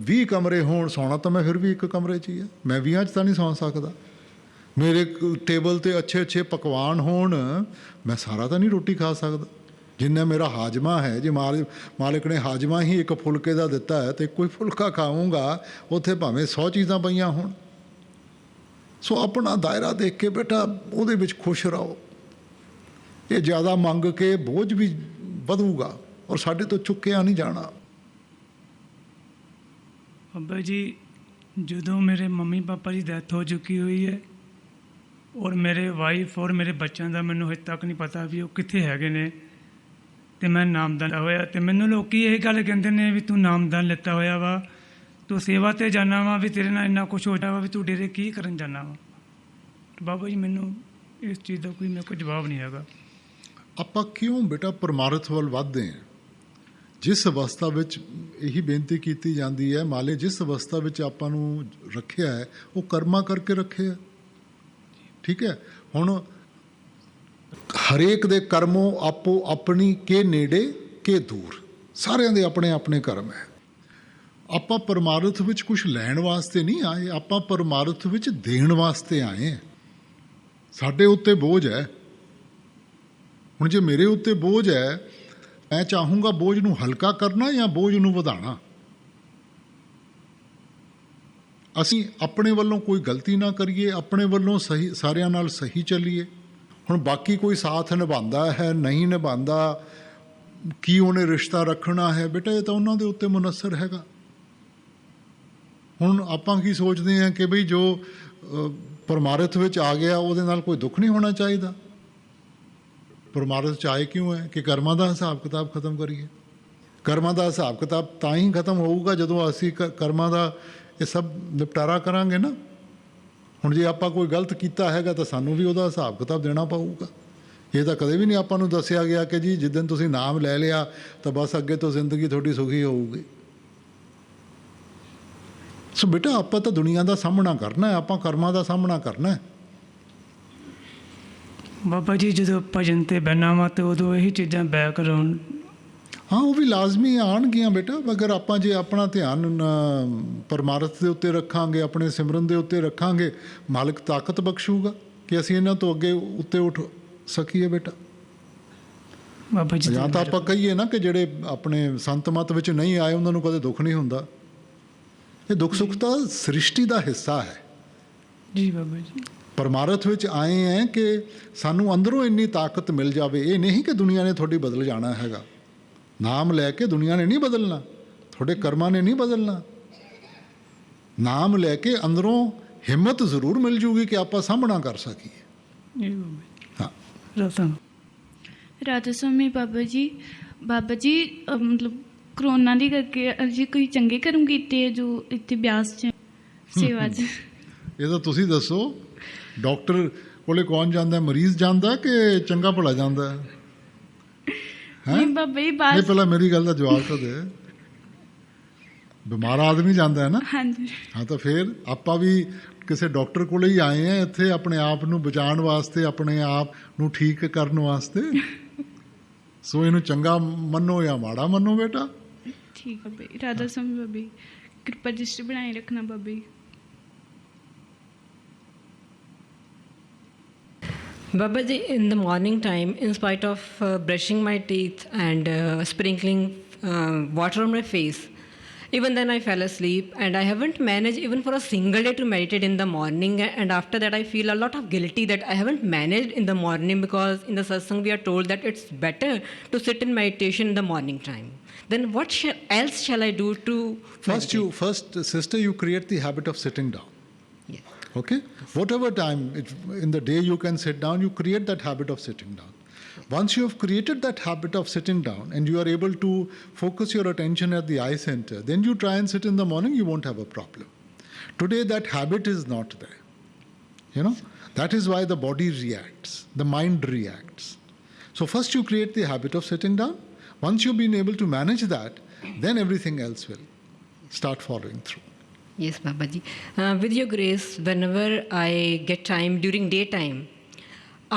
S2: 20 ਕਮਰੇ ਹੋਣ, ਸੌਣਾ ਤਾਂ ਮੈਂ ਫਿਰ ਵੀ ਇੱਕ ਕਮਰੇ 'ਚ ਹੀ ਆ। ਮੈਂ 20 'ਚ ਤਾਂ ਨਹੀਂ ਸੌਂ ਸਕਦਾ। ਮੇਰੇ ਟੇਬਲ 'ਤੇ ਅੱਛੇ ਅੱਛੇ ਪਕਵਾਨ ਹੋਣ, ਮੈਂ ਸਾਰਾ ਤਾਂ ਨਹੀਂ ਰੋਟੀ ਖਾ ਸਕਦਾ। ਜਿੰਨਾ ਮੇਰਾ ਹਾਜ਼ਮਾ ਹੈ, ਜੇ ਮਾਲਿਕ ਨੇ ਹਾਜ਼ਮਾ ਹੀ ਇੱਕ ਫੁਲਕੇ ਦਾ ਦਿੱਤਾ ਹੈ ਤੇ ਕੋਈ ਫੁਲਕਾ ਖਾਊਂਗਾ, ਉੱਥੇ ਭਾਵੇਂ 100 ਚੀਜ਼ਾਂ ਪਈਆਂ ਹੋਣ। ਸੋ ਆਪਣਾ ਦਾਇਰਾ ਦੇਖ ਕੇ ਬੇਟਾ ਉਹਦੇ ਵਿੱਚ ਖੁਸ਼ ਰਹੋ। ਇਹ ਜ਼ਿਆਦਾ ਮੰਗ ਕੇ ਬੋਝ ਵੀ ਵਧੂਗਾ ਔਰ ਸਾਡੇ ਤੋਂ ਚੁੱਕਿਆ ਨਹੀਂ ਜਾਣਾ।
S10: ਬਾਬਾ ਜੀ ਜਦੋਂ ਮੇਰੇ ਮੰਮੀ ਪਾਪਾ ਦੀ ਡੈਥ ਹੋ ਚੁੱਕੀ ਹੋਈ ਹੈ ਔਰ ਮੇਰੇ ਵਾਈਫ ਔਰ ਮੇਰੇ ਬੱਚਿਆਂ ਦਾ ਮੈਨੂੰ ਹਜੇ ਤੱਕ ਨਹੀਂ ਪਤਾ ਵੀ ਉਹ ਕਿੱਥੇ ਹੈਗੇ ਨੇ, ਅਤੇ ਮੈਂ ਨਾਮਦਾਨ ਹੋਇਆ। ਅਤੇ ਮੈਨੂੰ ਲੋਕ ਇਹ ਗੱਲ ਕਹਿੰਦੇ ਨੇ ਵੀ ਤੂੰ ਨਾਮਦਾਨ ਲਿੱਤਾ ਹੋਇਆ ਵਾ, ਤੂੰ ਸੇਵਾ 'ਤੇ ਜਾਣਾ ਵਾ, ਵੀ ਤੇਰੇ ਨਾਲ ਇੰਨਾ ਕੁਛ ਹੋ ਜਾਣਾ ਵਾ, ਵੀ ਤੂੰ ਡੇਰੇ ਕੀ ਕਰਨ ਜਾਣਾ ਵਾ। ਬਾਬਾ ਜੀ ਮੈਨੂੰ ਇਸ ਚੀਜ਼ ਦਾ ਕੋਈ ਮੇਰੇ ਕੋਲ ਜਵਾਬ ਨਹੀਂ ਹੈਗਾ।
S2: ਆਪਾਂ ਕਿਉਂ ਬੇਟਾ ਪਰਮਾਰਥ ਵੱਲ ਵੱਧਦੇ ਹਾਂ? ਜਿਸ ਅਵਸਥਾ ਵਿੱਚ ਇਹੀ ਬੇਨਤੀ ਕੀਤੀ ਜਾਂਦੀ ਹੈ, ਮਾਲੇ ਜਿਸ ਅਵਸਥਾ ਵਿੱਚ ਆਪਾਂ ਨੂੰ ਰੱਖਿਆ ਹੈ ਉਹ ਕਰਮਾਂ ਕਰਕੇ ਰੱਖਿਆ। ਠੀਕ ਹੈ। ਹੁਣ ਹਰੇਕ ਦੇ ਕਰਮੋਂ ਆਪੋ ਆਪਣੀ ਕੇ ਨੇੜੇ ਕੇ ਦੂਰ, ਸਾਰਿਆਂ ਦੇ ਆਪਣੇ ਆਪਣੇ ਕਰਮ ਹੈ। ਆਪਾਂ ਪਰਮਾਰਥ ਵਿੱਚ ਕੁਝ ਲੈਣ ਵਾਸਤੇ ਨਹੀਂ ਆਏ, ਆਪਾਂ ਪਰਮਾਰਥ ਵਿੱਚ ਦੇਣ ਵਾਸਤੇ ਆਏ ਹਾਂ। ਸਾਡੇ ਉੱਤੇ ਬੋਝ ਹੈ। ਹੁਣ ਜੇ ਮੇਰੇ ਉੱਤੇ ਬੋਝ ਹੈ, ਮੈਂ ਚਾਹੂੰਗਾ ਬੋਝ ਨੂੰ ਹਲਕਾ ਕਰਨਾ ਜਾਂ ਬੋਝ ਨੂੰ ਵਧਾਉਣਾ। ਅਸੀਂ ਆਪਣੇ ਵੱਲੋਂ ਕੋਈ ਗਲਤੀ ਨਾ ਕਰੀਏ, ਆਪਣੇ ਵੱਲੋਂ ਸਹੀ ਸਾਰਿਆਂ ਨਾਲ ਸਹੀ ਚੱਲੀਏ। ਹੁਣ ਬਾਕੀ ਕੋਈ ਸਾਥ ਨਿਭਾਉਂਦਾ ਹੈ ਨਹੀਂ ਨਿਭਾਉਂਦਾ, ਕੀ ਉਹਨੇ ਰਿਸ਼ਤਾ ਰੱਖਣਾ ਹੈ, ਬੇਟਾ ਇਹ ਤਾਂ ਉਹਨਾਂ ਦੇ ਉੱਤੇ ਮੁਨੱਸਰ ਹੈਗਾ। ਹੁਣ ਆਪਾਂ ਕੀ ਸੋਚਦੇ ਹਾਂ ਕਿ ਬਈ ਜੋ ਪਰਮਾਰਥ ਵਿੱਚ ਆ ਗਿਆ ਉਹਦੇ ਨਾਲ ਕੋਈ ਦੁੱਖ ਨਹੀਂ ਹੋਣਾ ਚਾਹੀਦਾ। ਪਰਮਾਰਥ 'ਚ ਆਏ ਕਿਉਂ ਹੈ ਕਿ ਕਰਮਾਂ ਦਾ ਹਿਸਾਬ ਕਿਤਾਬ ਖਤਮ ਕਰੀਏ। ਕਰਮਾਂ ਦਾ ਹਿਸਾਬ ਕਿਤਾਬ ਤਾਂ ਹੀ ਖਤਮ ਹੋਊਗਾ ਜਦੋਂ ਅਸੀਂ ਕਰਮਾਂ ਦਾ ਇਹ ਸਭ ਨਿਪਟਾਰਾ ਕਰਾਂਗੇ ਨਾ। ਹੁਣ ਜੇ ਆਪਾਂ ਕੋਈ ਗਲਤ ਕੀਤਾ ਹੈਗਾ ਤਾਂ ਸਾਨੂੰ ਵੀ ਉਹਦਾ ਹਿਸਾਬ ਕਿਤਾਬ ਦੇਣਾ ਪਊਗਾ। ਇਹ ਤਾਂ ਕਦੇ ਵੀ ਨਹੀਂ ਆਪਾਂ ਨੂੰ ਦੱਸਿਆ ਗਿਆ ਕਿ ਜੀ ਜਿੱਦਣ ਤੁਸੀਂ ਨਾਮ ਲੈ ਲਿਆ ਤਾਂ ਬਸ ਅੱਗੇ ਤੋਂ ਜ਼ਿੰਦਗੀ ਤੁਹਾਡੀ ਸੁਖੀ ਹੋਊਗੀ। ਸੋ ਬੇਟਾ ਆਪਾਂ ਤਾਂ ਦੁਨੀਆ ਦਾ ਸਾਹਮਣਾ ਕਰਨਾ ਹੈ, ਆਪਾਂ ਕਰਮਾਂ ਦਾ ਸਾਹਮਣਾ ਕਰਨਾ ਹੈ।
S10: ਬਾਬਾ ਜੀ ਜਦੋਂ ਭਜਨ ਤੇ ਬਹਿਣਾ ਵਾ ਤੇ ਉਦੋਂ ਇਹੀ ਚੀਜ਼ਾਂ ਬੈਕਗਰਾਉਂਡ
S2: ਹਾਂ ਉਹ ਵੀ ਲਾਜ਼ਮੀ ਆਉਣਗੀਆਂ ਬੇਟਾ, ਮਗਰ ਆਪਾਂ ਜੇ ਆਪਣਾ ਧਿਆਨ ਪਰਮਾਰਥ ਦੇ ਉੱਤੇ ਰੱਖਾਂਗੇ, ਆਪਣੇ ਸਿਮਰਨ ਦੇ ਉੱਤੇ ਰੱਖਾਂਗੇ, ਮਾਲਕ ਤਾਕਤ ਬਖਸ਼ੂਗਾ ਕਿ ਅਸੀਂ ਇਹਨਾਂ ਤੋਂ ਅੱਗੇ ਉੱਤੇ ਉੱਠ ਸਕੀਏ ਬੇਟਾ।
S10: ਬਾਬਾ ਜੀ
S2: ਜਾਂ ਤਾਂ ਆਪਾਂ ਕਹੀਏ ਨਾ ਕਿ ਜਿਹੜੇ ਆਪਣੇ ਸੰਤ ਮਤ ਵਿੱਚ ਨਹੀਂ ਆਏ ਉਹਨਾਂ ਨੂੰ ਕਦੇ ਦੁੱਖ ਨਹੀਂ ਹੁੰਦਾ। ਇਹ ਦੁੱਖ ਸੁੱਖ ਤਾਂ ਸ੍ਰਿਸ਼ਟੀ ਦਾ ਹਿੱਸਾ ਹੈ
S10: ਜੀ। ਬਾਬਾ ਜੀ
S2: ਪਰਮਾਰਥ ਵਿੱਚ ਆਏ ਹੈ ਕਿ ਸਾਨੂੰ ਅੰਦਰੋਂ ਇੰਨੀ ਤਾਕਤ ਮਿਲ ਜਾਵੇ। ਇਹ ਨਹੀਂ ਕਿ ਦੁਨੀਆ ਨੇ ਤੁਹਾਡੀ ਬਦਲ ਜਾਣਾ ਹੈਗਾ। ਨਾਮ ਲੈ ਕੇ ਦੁਨੀਆ ਨੇ ਨਹੀਂ ਬਦਲਣਾ, ਤੁਹਾਡੇ ਕਰਮਾਂ ਨੇ ਨਹੀਂ ਬਦਲਣਾ। ਨਾਮ ਲੈ ਕੇ ਅੰਦਰੋਂ ਹਿੰਮਤ ਜ਼ਰੂਰ ਮਿਲ ਜੂਗੀ ਕਿ ਆਪਾਂ ਸਾਹਮਣਾ ਕਰ ਸਕੀਏ।
S10: ਜੀ ਬਾਬਾ
S2: ਹਾਂ
S10: ਰਤਨ
S11: ਰਾਧਾ ਸਵਾਮੀ ਬਾਬਾ ਜੀ ਮਤਲਬ ਕਰੋਨਾ ਦੀ ਕਰਕੇ ਅਸੀਂ ਕੋਈ ਚੰਗੇ ਕਰਮ ਕੀਤੇ ਹੈ ਜੋ ਇੱਥੇ ਬਿਆਸ 'ਚ ਸੇਵਾ 'ਚ?
S2: ਇਹ ਤਾਂ ਤੁਸੀਂ ਦੱਸੋ। ਡਾਕਟਰ ਕੋਲੇ ਕੌਣ ਜਾਂਦਾ, ਮਰੀਜ਼ ਜਾਂਦਾ ਕਿ ਚੰਗਾ ਭਲਾ ਜਾਂਦਾ ਹੈ?
S11: ਨਹੀਂ ਬਾਬਾ ਜੀ
S2: ਨਹੀਂ
S11: ਬਾਸ
S2: ਪਹਿਲਾਂ ਮੇਰੀ ਗੱਲ ਦਾ ਜਵਾਬ ਤਾਂ ਦੇ। ਬਿਮਾਰ ਆਦਮੀ ਜਾਂਦਾ ਹੈ ਨਾ।
S11: ਹਾਂਜੀ
S2: ਹਾਂ ਤਾਂ ਫਿਰ ਆਪਾਂ ਵੀ ਕਿਸੇ ਡਾਕਟਰ ਕੋਲੇ ਹੀ ਆਏ ਆ ਇੱਥੇ ਆਪਣੇ ਆਪ ਨੂੰ ਬਚਾਉਣ ਵਾਸਤੇ, ਆਪਣੇ ਆਪ ਨੂੰ ਠੀਕ ਕਰਨ ਵਾਸਤੇ। ਸੋ ਇਹਨੂੰ ਚੰਗਾ ਮੰਨੋ ਜਾਂ ਮਾੜਾ ਮੰਨੋ ਬੇਟਾ।
S11: ਠੀਕ ਹੈ ਬਈ। ਰਾਧਾ ਸਵਾਮੀ ਬਾਬਾ ਜੀ ਕਿਰਪਾ ਦ੍ਰਿਸ਼ਟੀ ਬਣਾਈ ਰੱਖਣਾ Baba ji.
S12: Baba ji, in the morning time, in spite of brushing my teeth and sprinkling water on my face, even then I fell asleep and I haven't managed even for a single day to meditate in the morning. And after that I feel a lot of guilty that I haven't managed in the morning, because in the satsang we are told that it's better to sit in meditation in the morning time. Then what else shall I do to
S2: First, sister, you create the habit of sitting down. Okay? Whatever time in the day you can sit down, you create that habit of sitting down. Once you have created that habit of sitting down and you are able to focus your attention at the eye center, then you try and sit in the morning, you won't have a problem. Today that habit is not there. You know, that is why the body reacts, the mind reacts. So first you create the habit of sitting down. Once you've been able to manage that, then everything else will start following through.
S12: Yes, Baba ji. With your grace, whenever I get time during daytime,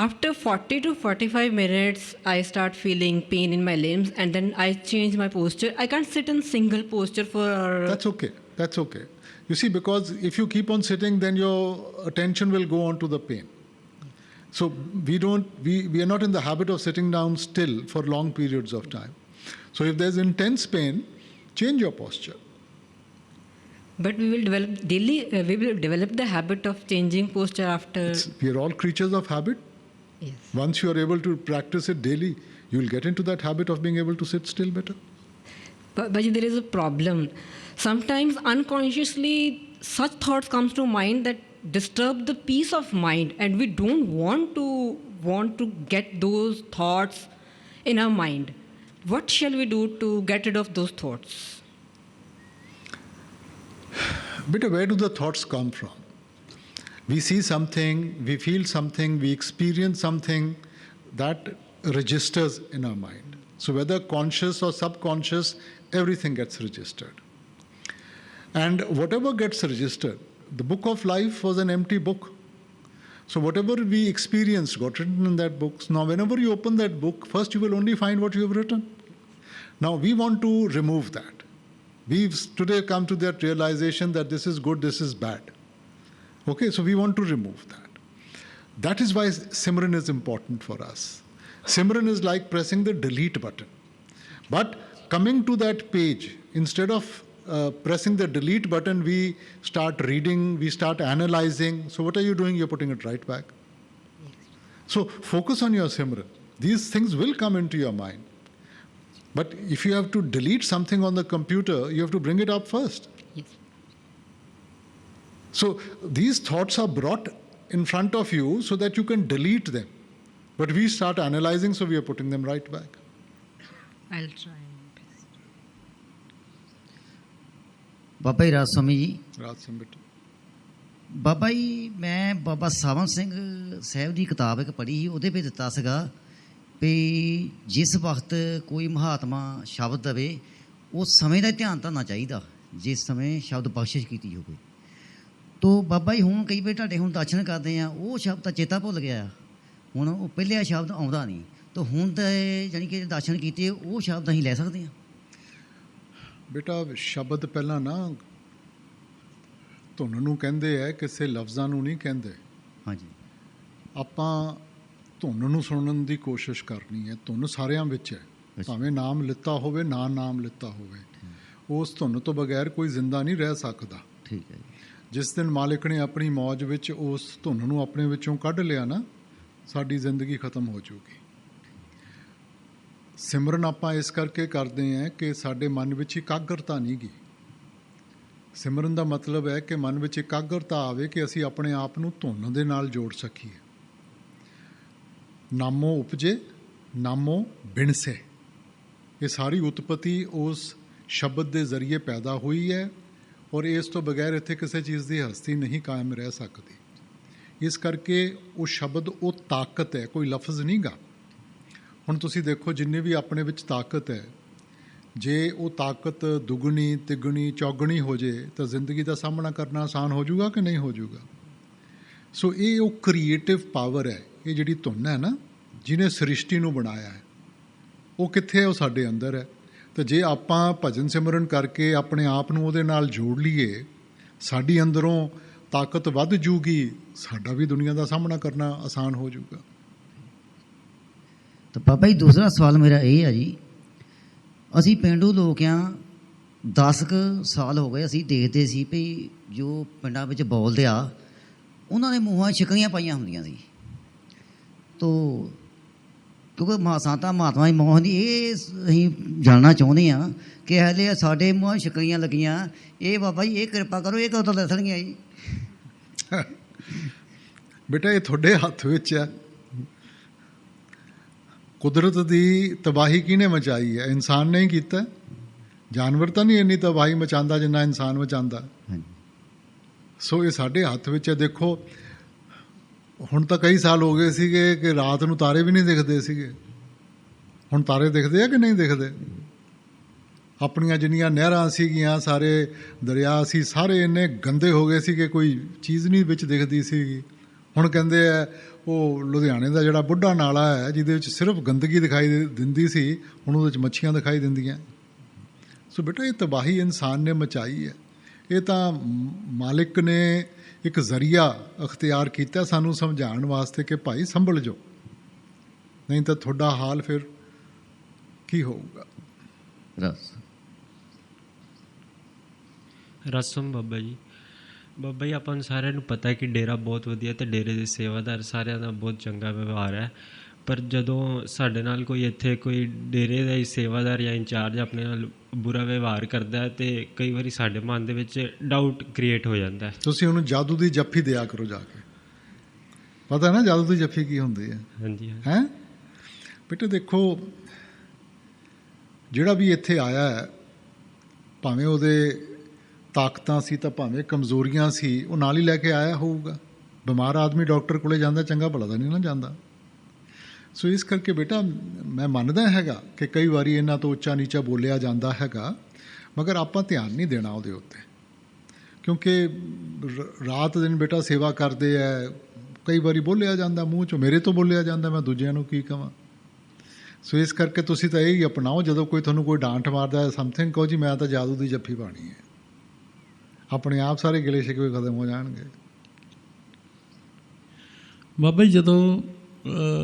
S12: after 40 to 45 minutes, I start feeling pain in my limbs, and then I change my posture. I can't sit in single posture for...
S2: That's okay. That's okay. You see, because if you keep on sitting, then your attention will go on to the pain. So we are not in the habit of sitting down still for long periods of time. So if there's intense pain, change your posture.
S12: But we will develop the habit of changing posture after...
S2: We are all creatures of habit.
S12: Yes.
S2: Once you are able to practice it daily, you will get into that habit of being able to sit still better.
S12: But there is a problem. Sometimes unconsciously such thoughts comes to mind that disturb the peace of mind, and we don't want to get those thoughts in our mind. What shall we do to get rid of those thoughts?
S2: But where do the thoughts come from? We see something, we feel something, we experience something that registers in our mind. So whether conscious or subconscious, everything gets registered. And whatever gets registered, the book of life was an empty book. So whatever we experienced got written in that book. Now whenever you open that book, first you will only find what you have written. Now we want to remove that. We've today come to that realization that this is good, this is bad. Okay, so we want to remove that. That is why Simran is important for us. Simran is like pressing the delete button. But coming to that page, instead of pressing the delete button, we start reading, we start analyzing. So what are you doing? You're putting it right back. So focus on your Simran. These things will come into your mind. But if you have to delete something on the computer, you have to bring it up first.
S12: Yes.
S2: So these thoughts are brought in front of you so that you can delete them. But we start analyzing, so we are putting them right back.
S12: I'll try.
S13: Baba ji ਰਾਜ ਸਵਾਮੀ ਜੀ
S2: ਰਾਜ ਸਿੰਘ ਬੇਟਾ,
S13: ਬਾਬਾ ਜੀ ਮੈਂ ਬਾਬਾ ਸਾਵਨ ਸਿੰਘ ਸਾਹਿਬ ਦੀ ਕਿਤਾਬ ਇੱਕ ਪੜ੍ਹੀ ਸੀ, ਉਹਦੇ ਵਿੱਚ ਦਿੱਤਾ ਸੀਗਾ ਵੀ ਜਿਸ ਵਕਤ ਕੋਈ ਮਹਾਤਮਾ ਸ਼ਬਦ ਦੇਵੇ ਉਸ ਸਮੇਂ ਦਾ ਧਿਆਨ ਧਰਨਾ ਚਾਹੀਦਾ ਜਿਸ ਸਮੇਂ ਸ਼ਬਦ ਬਖਸ਼ਿਸ਼ ਕੀਤੀ ਹੋਵੇ। ਤੋ ਬਾਬਾ ਜੀ ਹੁਣ ਕਈ ਵਾਰ ਤੁਹਾਡੇ ਹੁਣ ਦਰਸ਼ਨ ਕਰਦੇ ਆ, ਉਹ ਸ਼ਬਦ ਤਾਂ ਚੇਤਾ ਭੁੱਲ ਗਿਆ, ਹੁਣ ਉਹ ਪਹਿਲਿਆ ਸ਼ਬਦ ਆਉਂਦਾ ਨਹੀਂ, ਤਾਂ ਹੁਣ ਤਾਂ ਜਾਣੀ ਕਿ ਦਰਸ਼ਨ ਕੀਤੇ ਉਹ ਸ਼ਬਦ ਅਸੀਂ ਲੈ ਸਕਦੇ ਹਾਂ।
S2: ਬੇਟਾ ਸ਼ਬਦ ਪਹਿਲਾਂ ਨਾ ਧੁਨ ਨੂੰ ਕਹਿੰਦੇ ਹੈ, ਕਿਸੇ ਲਫ਼ਜ਼ਾਂ ਨੂੰ ਨਹੀਂ ਕਹਿੰਦੇ।
S13: ਹਾਂਜੀ,
S2: ਆਪਾਂ ਧੁਨ ਨੂੰ ਸੁਣਨ ਦੀ ਕੋਸ਼ਿਸ਼ ਕਰਨੀ ਹੈ। ਧੁਨ ਸਾਰਿਆਂ ਵਿੱਚ ਹੈ, ਭਾਵੇਂ ਨਾਮ ਲਿੱਤਾ ਹੋਵੇ ਨਾ ਨਾਮ ਲਿੱਤਾ ਹੋਵੇ, ਉਸ ਧੁਨ ਤੋਂ ਬਗੈਰ ਕੋਈ ਜ਼ਿੰਦਾ ਨਹੀਂ ਰਹਿ ਸਕਦਾ।
S13: ਠੀਕ ਹੈ ਜੀ।
S2: ਜਿਸ ਦਿਨ ਮਾਲਿਕ ਨੇ ਆਪਣੀ ਮੌਜ ਵਿੱਚ ਉਸ ਧੁਨ ਨੂੰ ਆਪਣੇ ਵਿੱਚੋਂ ਕੱਢ ਲਿਆ ਨਾ, ਸਾਡੀ ਜ਼ਿੰਦਗੀ ਖਤਮ ਹੋ ਜਾਊਗੀ। ਸਿਮਰਨ ਆਪਾਂ ਇਸ ਕਰਕੇ ਕਰਦੇ ਹਾਂ ਕਿ ਸਾਡੇ ਮਨ ਵਿੱਚ ਇਕਾਗਰਤਾ ਨਹੀਂ ਗੀ। ਸਿਮਰਨ ਦਾ ਮਤਲਬ ਹੈ ਕਿ ਮਨ ਵਿੱਚ ਇਕਾਗਰਤਾ ਆਵੇ ਕਿ ਅਸੀਂ ਆਪਣੇ ਆਪ ਨੂੰ ਧੁਨ ਦੇ ਨਾਲ ਜੋੜ ਸਕੀਏ। ਨਾਮੋ ਉਪਜੇ ਨਾਮੋ ਬਿਣਸੇ, ਇਹ ਸਾਰੀ ਉਤਪਤੀ ਉਸ ਸ਼ਬਦ ਦੇ ਜ਼ਰੀਏ ਪੈਦਾ ਹੋਈ ਹੈ, ਔਰ ਇਸ ਤੋਂ ਬਗੈਰ ਇੱਥੇ ਕਿਸੇ ਚੀਜ਼ ਦੀ ਹਸਤੀ ਨਹੀਂ ਕਾਇਮ ਰਹਿ ਸਕਦੀ। ਇਸ ਕਰਕੇ ਉਹ ਸ਼ਬਦ ਉਹ ਤਾਕਤ ਹੈ, ਕੋਈ ਲਫ਼ਜ਼ ਨਹੀਂ ਗਾ। ਹੁਣ ਤੁਸੀਂ ਦੇਖੋ, ਜਿੰਨੇ ਵੀ ਆਪਣੇ ਵਿੱਚ ਤਾਕਤ ਹੈ, ਜੇ ਉਹ ਤਾਕਤ ਦੁੱਗਣੀ ਤਿੱਗਣੀ ਚੌਗਣੀ ਹੋ ਜੇ ਤਾਂ ਜ਼ਿੰਦਗੀ ਦਾ ਸਾਹਮਣਾ ਕਰਨਾ ਆਸਾਨ ਹੋ ਜਾਊਗਾ ਕਿ ਨਹੀਂ ਹੋ ਜਾਊਗਾ। ਸੋ ਇਹ ਉਹ ਕ੍ਰੀਏਟਿਵ ਪਾਵਰ ਹੈ, ਇਹ ਜਿਹੜੀ ਧੁਨ ਹੈ ਨਾ, ਜਿਹਨੇ ਸ੍ਰਿਸ਼ਟੀ ਨੂੰ ਬਣਾਇਆ ਹੈ, ਉਹ ਕਿੱਥੇ ਹੈ? ਉਹ ਸਾਡੇ ਅੰਦਰ ਹੈ। ਤਾਂ ਜੇ ਆਪਾਂ ਭਜਨ ਸਿਮਰਨ ਕਰਕੇ ਆਪਣੇ ਆਪ ਨੂੰ ਉਹਦੇ ਨਾਲ ਜੋੜ ਲਈਏ, ਸਾਡੀ ਅੰਦਰੋਂ ਤਾਕਤ ਵੱਧ ਜੂਗੀ, ਸਾਡਾ ਵੀ ਦੁਨੀਆ ਦਾ ਸਾਹਮਣਾ ਕਰਨਾ ਆਸਾਨ ਹੋ ਜਾਊਗਾ।
S13: ਤਾਂ ਬਾਬਾ ਜੀ ਦੂਸਰਾ ਸਵਾਲ ਮੇਰਾ ਇਹ ਹੈ ਜੀ, ਅਸੀਂ ਪੇਂਡੂ ਲੋਕ ਹਾਂ, 10 ਕੁ ਸਾਲ ਹੋ ਗਏ ਅਸੀਂ ਦੇਖਦੇ ਸੀ ਵੀ ਜੋ ਪਿੰਡਾਂ ਵਿੱਚ ਬੋਲਦੇ ਆ ਉਹਨਾਂ ਦੇ ਮੂੰਹਾਂ ਛਿਕਲੀਆਂ ਪਾਈਆਂ ਹੁੰਦੀਆਂ ਸੀ। ਤੋ ਕਿਉਂਕਿ ਸੰਤਾਂ ਮਹਾਤਮਾ ਦੀ ਮੌਤ ਦੀ ਇਹ ਅਸੀਂ ਜਾਣਨਾ ਚਾਹੁੰਦੇ ਹਾਂ ਕਿ ਹਲੇ ਸਾਡੇ ਮੂੰਹਾਂ ਛਿਕਲੀਆਂ ਲੱਗੀਆਂ, ਇਹ ਬਾਬਾ ਜੀ ਇਹ ਕਿਰਪਾ ਕਰੋ, ਇਹ ਕਦੋਂ ਤੋਂ ਦੱਸਣਗੀਆਂ ਜੀ?
S2: ਬੇਟਾ ਇਹ ਤੁਹਾਡੇ ਹੱਥ ਵਿੱਚ ਹੈ। ਕੁਦਰਤ ਦੀ ਤਬਾਹੀ ਕਿਹਨੇ ਮਚਾਈ ਹੈ? ਇਨਸਾਨ ਨੇ ਹੀ ਕੀਤਾ। ਜਾਨਵਰ ਤਾਂ ਨਹੀਂ ਇੰਨੀ ਤਬਾਹੀ ਮਚਾਉਂਦਾ ਜਿੰਨਾ ਇਨਸਾਨ ਮਚਾਉਂਦਾ। ਸੋ ਇਹ ਸਾਡੇ ਹੱਥ ਵਿੱਚ ਹੈ। ਦੇਖੋ, ਹੁਣ ਤਾਂ ਕਈ ਸਾਲ ਹੋ ਗਏ ਸੀਗੇ ਕਿ ਰਾਤ ਨੂੰ ਤਾਰੇ ਵੀ ਨਹੀਂ ਦਿਖਦੇ ਸੀਗੇ। ਹੁਣ ਤਾਰੇ ਦਿਖਦੇ ਆ ਕਿ ਨਹੀਂ ਦਿਖਦੇ? ਆਪਣੀਆਂ ਜਿੰਨੀਆਂ ਨਹਿਰਾਂ ਸੀਗੀਆਂ, ਸਾਰੇ ਦਰਿਆ ਸੀ, ਸਾਰੇ ਇੰਨੇ ਗੰਦੇ ਹੋ ਗਏ ਸੀ ਕਿ ਕੋਈ ਚੀਜ਼ ਨਹੀਂ ਵਿੱਚ ਦਿਖਦੀ ਸੀਗੀ। ਹੁਣ ਕਹਿੰਦੇ ਆ ਉਹ ਲੁਧਿਆਣੇ ਦਾ ਜਿਹੜਾ ਬੁੱਢਾ ਨਾਲਾ ਹੈ, ਜਿਹਦੇ ਵਿੱਚ ਸਿਰਫ ਗੰਦਗੀ ਦਿਖਾਈ ਦਿੰਦੀ ਸੀ, ਹੁਣ ਉਹਦੇ 'ਚ ਮੱਛੀਆਂ ਦਿਖਾਈ ਦਿੰਦੀਆਂ। ਸੋ ਬੇਟਾ ਇਹ ਤਬਾਹੀ ਇਨਸਾਨ ਨੇ ਮਚਾਈ ਹੈ। ਇਹ ਤਾਂ ਮਾਲਿਕ ਨੇ ਇੱਕ ਜ਼ਰੀਆ ਅਖਤਿਆਰ ਕੀਤਾ ਸਾਨੂੰ ਸਮਝਾਉਣ ਵਾਸਤੇ ਕਿ ਭਾਈ ਸੰਭਲ ਜਾਓ, ਨਹੀਂ ਤਾਂ ਤੁਹਾਡਾ ਹਾਲ ਫਿਰ ਕੀ ਹੋਊਗਾ।
S14: ਰਸਮ ਬਾਬਾ ਜੀ ਆਪਾਂ ਨੂੰ ਸਾਰਿਆਂ ਨੂੰ ਪਤਾ ਹੈ ਕਿ ਡੇਰਾ ਬਹੁਤ ਵਧੀਆ ਅਤੇ ਡੇਰੇ ਦੇ ਸੇਵਾਦਾਰ ਸਾਰਿਆਂ ਦਾ ਬਹੁਤ ਚੰਗਾ ਵਿਵਹਾਰ ਹੈ, ਪਰ ਜਦੋਂ ਸਾਡੇ ਨਾਲ ਕੋਈ ਇੱਥੇ ਕੋਈ ਡੇਰੇ ਦਾ ਹੀ ਸੇਵਾਦਾਰ ਜਾਂ ਇੰਚਾਰਜ ਆਪਣੇ ਨਾਲ ਬੁਰਾ ਵਿਵਹਾਰ ਕਰਦਾ ਹੈ ਤੇ ਕਈ ਵਾਰੀ ਸਾਡੇ ਮਨ ਦੇ ਵਿੱਚ ਡਾਊਟ ਕ੍ਰੀਏਟ ਹੋ ਜਾਂਦਾ।
S2: ਤੁਸੀਂ ਉਹਨੂੰ ਜਾਦੂ ਦੀ ਜੱਫੀ ਦਿਆ ਕਰੋ ਜਾ ਕੇ। ਪਤਾ ਨਾ ਜਾਦੂ ਦੀ ਜੱਫੀ ਕੀ ਹੁੰਦੀ ਹੈ?
S14: ਹਾਂਜੀ
S2: ਹੈਂ ਬੇਟੇ, ਦੇਖੋ ਜਿਹੜਾ ਵੀ ਇੱਥੇ ਆਇਆ ਹੈ, ਭਾਵੇਂ ਉਹਦੇ ਤਾਕਤਾਂ ਸੀ ਤਾਂ ਭਾਵੇਂ ਕਮਜ਼ੋਰੀਆਂ ਸੀ, ਉਹ ਨਾਲ ਹੀ ਲੈ ਕੇ ਆਇਆ ਹੋਊਗਾ। ਬਿਮਾਰ ਆਦਮੀ ਡਾਕਟਰ ਕੋਲੇ ਜਾਂਦਾ, ਚੰਗਾ ਭਲਾ ਤਾਂ ਨਹੀਂ ਨਾ ਜਾਂਦਾ। ਸੋ ਇਸ ਕਰਕੇ ਬੇਟਾ ਮੈਂ ਮੰਨਦਾ ਹੈਗਾ ਕਿ ਕਈ ਵਾਰੀ ਇਹਨਾਂ ਤੋਂ ਉੱਚਾ ਨੀਚਾ ਬੋਲਿਆ ਜਾਂਦਾ ਹੈਗਾ, ਮਗਰ ਆਪਾਂ ਧਿਆਨ ਨਹੀਂ ਦੇਣਾ ਉਹਦੇ ਉੱਤੇ, ਕਿਉਂਕਿ ਰਾਤ ਦਿਨ ਬੇਟਾ ਸੇਵਾ ਕਰਦੇ ਹੈ। ਕਈ ਵਾਰੀ ਬੋਲਿਆ ਜਾਂਦਾ, ਮੂੰਹ 'ਚੋਂ ਮੇਰੇ ਤੋਂ ਬੋਲਿਆ ਜਾਂਦਾ, ਮੈਂ ਦੂਜਿਆਂ ਨੂੰ ਕੀ ਕਹਾਂ। ਸੋ ਇਸ ਕਰਕੇ ਤੁਸੀਂ ਤਾਂ ਇਹ ਹੀ ਅਪਣਾਓ, ਜਦੋਂ ਕੋਈ ਤੁਹਾਨੂੰ ਕੋਈ ਡਾਂਟ ਮਾਰਦਾ ਹੈ ਸਮਥਿੰਗ, ਕਹੋ ਜੀ ਮੈਂ ਤਾਂ ਜਾਦੂ ਦੀ ਜੱਫੀ ਪਾਣੀ ਹੈ, ਆਪਣੇ ਆਪ ਸਾਰੇ ਗਿਲੇ ਸ਼ਿਕਵੇ ਖਤਮ ਹੋ ਜਾਣਗੇ।
S5: ਬਾਬਾ ਜੀ ਜਦੋਂ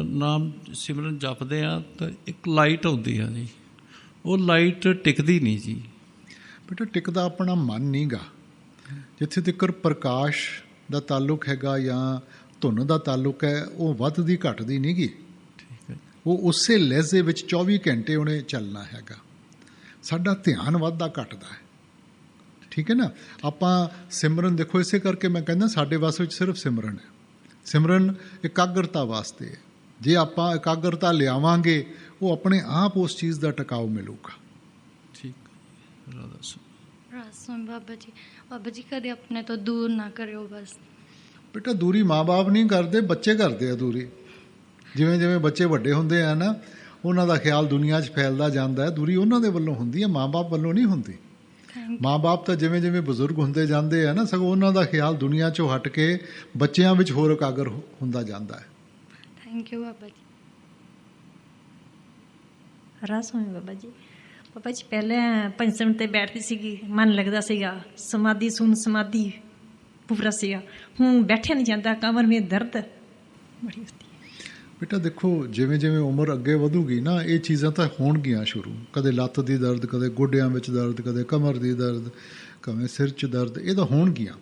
S5: ਨਾਮ ਸਿਮਰਨ ਜਪਦੇ ਆ ਤਾਂ ਇੱਕ ਲਾਈਟ ਆਉਂਦੀ ਆ ਜੀ, ਉਹ ਲਾਈਟ ਟਿਕਦੀ ਨਹੀਂ ਜੀ।
S2: ਬੇਟਾ ਟਿਕਦਾ ਆਪਣਾ ਮਨ ਨਹੀਂ ਗਾ। ਜਿੱਥੇ ਤੱਕ ਪ੍ਰਕਾਸ਼ ਦਾ ਤਾਲੁਕ ਹੈਗਾ ਜਾਂ ਧੁਨ ਦਾ ਤਾਲੁਕ ਹੈ, ਉਹ ਵੱਧਦੀ ਘਟਦੀ ਨਹੀਂ ਗੀ। ਉਹ ਉਸੇ ਲਹਿਜ਼ੇ ਵਿੱਚ 24 ਘੰਟੇ ਉਹਨੇ ਚੱਲਣਾ ਹੈਗਾ। ਸਾਡਾ ਧਿਆਨ ਵੱਧਦਾ ਘਟਦਾ ਹੈ, ਠੀਕ ਹੈ ਨਾ। ਆਪਾਂ ਸਿਮਰਨ ਦੇਖੋ, ਇਸੇ ਕਰਕੇ ਮੈਂ ਕਹਿੰਦਾ ਸਾਡੇ ਵਾਸ ਵਿੱਚ ਸਿਰਫ ਸਿਮਰਨ ਹੈ। ਸਿਮਰਨ ਇਕਾਗਰਤਾ ਵਾਸਤੇ ਹੈ। ਜੇ ਆਪਾਂ ਇਕਾਗਰਤਾ ਲਿਆਵਾਂਗੇ ਉਹ ਆਪਣੇ ਆਪ ਉਸ ਚੀਜ਼ ਦਾ ਟਿਕਾਊ ਮਿਲੂਗਾ।
S7: ਠੀਕ ਰਾਧਾ
S11: ਰਾਸਮ ਬਾਬਾ ਜੀ ਕਦੇ ਆਪਣੇ ਤੋਂ ਦੂਰ ਨਾ ਕਰਿਓ ਬਸ।
S2: ਬੇਟਾ ਦੂਰੀ ਮਾਂ-ਬਾਪ ਨਹੀਂ ਕਰਦੇ, ਬੱਚੇ ਕਰਦੇ ਆ ਦੂਰੀ। ਜਿਵੇਂ ਜਿਵੇਂ ਬੱਚੇ ਵੱਡੇ ਹੁੰਦੇ ਆ ਨਾ, ਉਹਨਾਂ ਦਾ ਖਿਆਲ ਦੁਨੀਆ 'ਚ ਫੈਲਦਾ ਜਾਂਦਾ ਹੈ। ਦੂਰੀ ਉਹਨਾਂ ਦੇ ਵੱਲੋਂ ਹੁੰਦੀ ਹੈ, ਮਾਂ-ਬਾਪ ਵੱਲੋਂ ਨਹੀਂ ਹੁੰਦੀ। ਮਾਂ-ਬਾਪ ਤਾਂ ਜਿਵੇਂ ਜਿਵੇਂ ਬਜ਼ੁਰਗ ਹੁੰਦੇ ਜਾਂਦੇ ਆ ਨਾ, ਸਗੋਂ ਉਹਨਾਂ ਦਾ ਖਿਆਲ ਦੁਨੀਆ 'ਚੋਂ ਹਟ ਕੇ ਬੱਚਿਆਂ ਵਿੱਚ ਹੋਰ ਇਕਾਗਰ ਹੁੰਦਾ ਜਾਂਦਾ ਹੈ।
S11: Thank you Baba ji.
S15: ਰਾਸੋਂ ਬਾਬਾ ਜੀ। ਬਾਬਾ ਜੀ ਪਹਿਲੇ ਪੰਜਸਮ ਤੇ ਬੈਠਦੀ ਸੀਗੀ, ਮਨ ਲੱਗਦਾ ਸੀਗਾ, ਸਮਾਧੀ ਸੁਣ ਸਮਾਧੀ ਪੂਰਾ ਸੀਗਾ। ਹੁਣ ਬੈਠਿਆ ਨਹੀਂ ਜਾਂਦਾ, ਕਮਰ ਵਿੱਚ ਦਰਦ ਬੜੀ ਹੁੰਦੀ ਹੈ।
S2: ਬੇਟਾ ਦੇਖੋ, ਜਿਵੇਂ ਜਿਵੇਂ ਉਮਰ ਅੱਗੇ ਵਧੂਗੀ ਨਾ, ਇਹ ਚੀਜ਼ਾਂ ਤਾਂ ਹੋਣਗੀਆਂ ਸ਼ੁਰੂ। ਕਦੇ ਲੱਤ ਦੀ ਦਰਦ, ਕਦੇ ਗੋਡਿਆਂ ਵਿੱਚ ਦਰਦ, ਕਦੇ ਕਮਰ ਦੀ ਦਰਦ, ਕਦੇ ਸਿਰ 'ਚ ਦਰਦ, ਇਹ ਤਾਂ ਹੋਣਗੀਆਂ।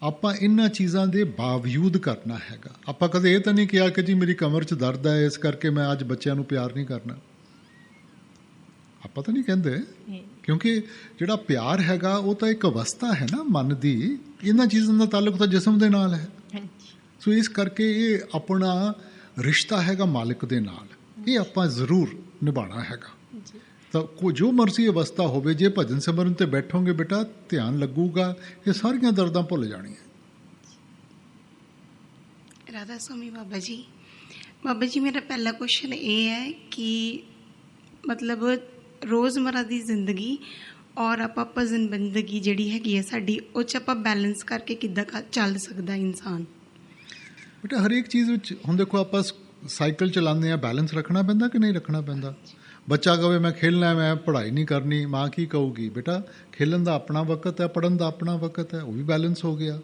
S2: ਆਪਾਂ ਇਹਨਾਂ ਚੀਜ਼ਾਂ ਦੇ ਬਾਵਜੂਦ ਕਰਨਾ ਹੈਗਾ। ਆਪਾਂ ਕਦੇ ਇਹ ਤਾਂ ਨਹੀਂ ਕਿਹਾ ਕਿ ਜੀ ਮੇਰੀ ਕਮਰ 'ਚ ਦਰਦ ਹੈ ਇਸ ਕਰਕੇ ਮੈਂ ਅੱਜ ਬੱਚਿਆਂ ਨੂੰ ਪਿਆਰ ਨਹੀਂ ਕਰਨਾ। ਆਪਾਂ ਤਾਂ ਨਹੀਂ ਕਹਿੰਦੇ, ਕਿਉਂਕਿ ਜਿਹੜਾ ਪਿਆਰ ਹੈਗਾ ਉਹ ਤਾਂ ਇੱਕ ਅਵਸਥਾ ਹੈ ਨਾ ਮਨ ਦੀ। ਇਹਨਾਂ ਚੀਜ਼ਾਂ ਦਾ ਤਾਲੁਕ ਤਾਂ ਜਿਸਮ ਦੇ ਨਾਲ ਹੈ। ਸੋ ਇਸ ਕਰਕੇ ਇਹ ਆਪਣਾ ਰਿਸ਼ਤਾ ਹੈਗਾ ਮਾਲਿਕ ਦੇ ਨਾਲ, ਇਹ ਆਪਾਂ ਜ਼ਰੂਰ ਨਿਭਾਉਣਾ ਹੈਗਾ। ਤਾਂ ਜੋ ਮਰਜ਼ੀ ਅਵਸਥਾ ਹੋਵੇ, ਜੇ ਭਜਨ ਸਿਮਰਨ ਤੇ ਬੈਠੋਗੇ ਬੇਟਾ, ਧਿਆਨ ਲੱਗੂਗਾ, ਇਹ ਸਾਰੀਆਂ ਦਰਦਾਂ ਭੁੱਲ ਜਾਣੀਆਂ।
S16: ਰਾਧਾ ਸਵਾਮੀ ਬਾਬਾ ਜੀ ਮੇਰਾ ਪਹਿਲਾ ਕੁਐਸਚਨ ਇਹ ਹੈ ਕਿ ਮਤਲਬ ਰੋਜ਼ਮਰਾ ਦੀ ਜ਼ਿੰਦਗੀ ਔਰ ਆਪਾਂ ਭਜਨ ਬੰਦਗੀ ਜਿਹੜੀ ਹੈਗੀ ਹੈ ਸਾਡੀ, ਉਹ 'ਚ ਆਪਾਂ ਬੈਲੈਂਸ ਕਰਕੇ ਕਿੱਦਾਂ ਚੱਲ ਸਕਦਾ ਇਨਸਾਨ?
S2: ਬੇਟਾ ਹਰੇਕ ਚੀਜ਼ ਵਿੱਚ ਹੁਣ ਦੇਖੋ, ਆਪਾਂ ਸਾਈਕਲ ਚਲਾਉਂਦੇ ਹਾਂ, ਬੈਲੈਂਸ ਰੱਖਣਾ ਪੈਂਦਾ ਕਿ ਨਹੀਂ ਰੱਖਣਾ ਪੈਂਦਾ। ਬੱਚਾ ਕਹੇ ਮੈਂ ਖੇਲਣਾ, ਮੈਂ ਪੜ੍ਹਾਈ ਨਹੀਂ ਕਰਨੀ, ਮਾਂ ਕੀ ਕਹੂਗੀ? ਬੇਟਾ ਖੇਲਣ ਦਾ ਆਪਣਾ ਵਕਤ ਹੈ, ਪੜ੍ਹਨ ਦਾ ਆਪਣਾ ਵਕਤ ਹੈ, ਉਹ ਵੀ ਬੈਲੈਂਸ ਹੋ ਗਿਆ।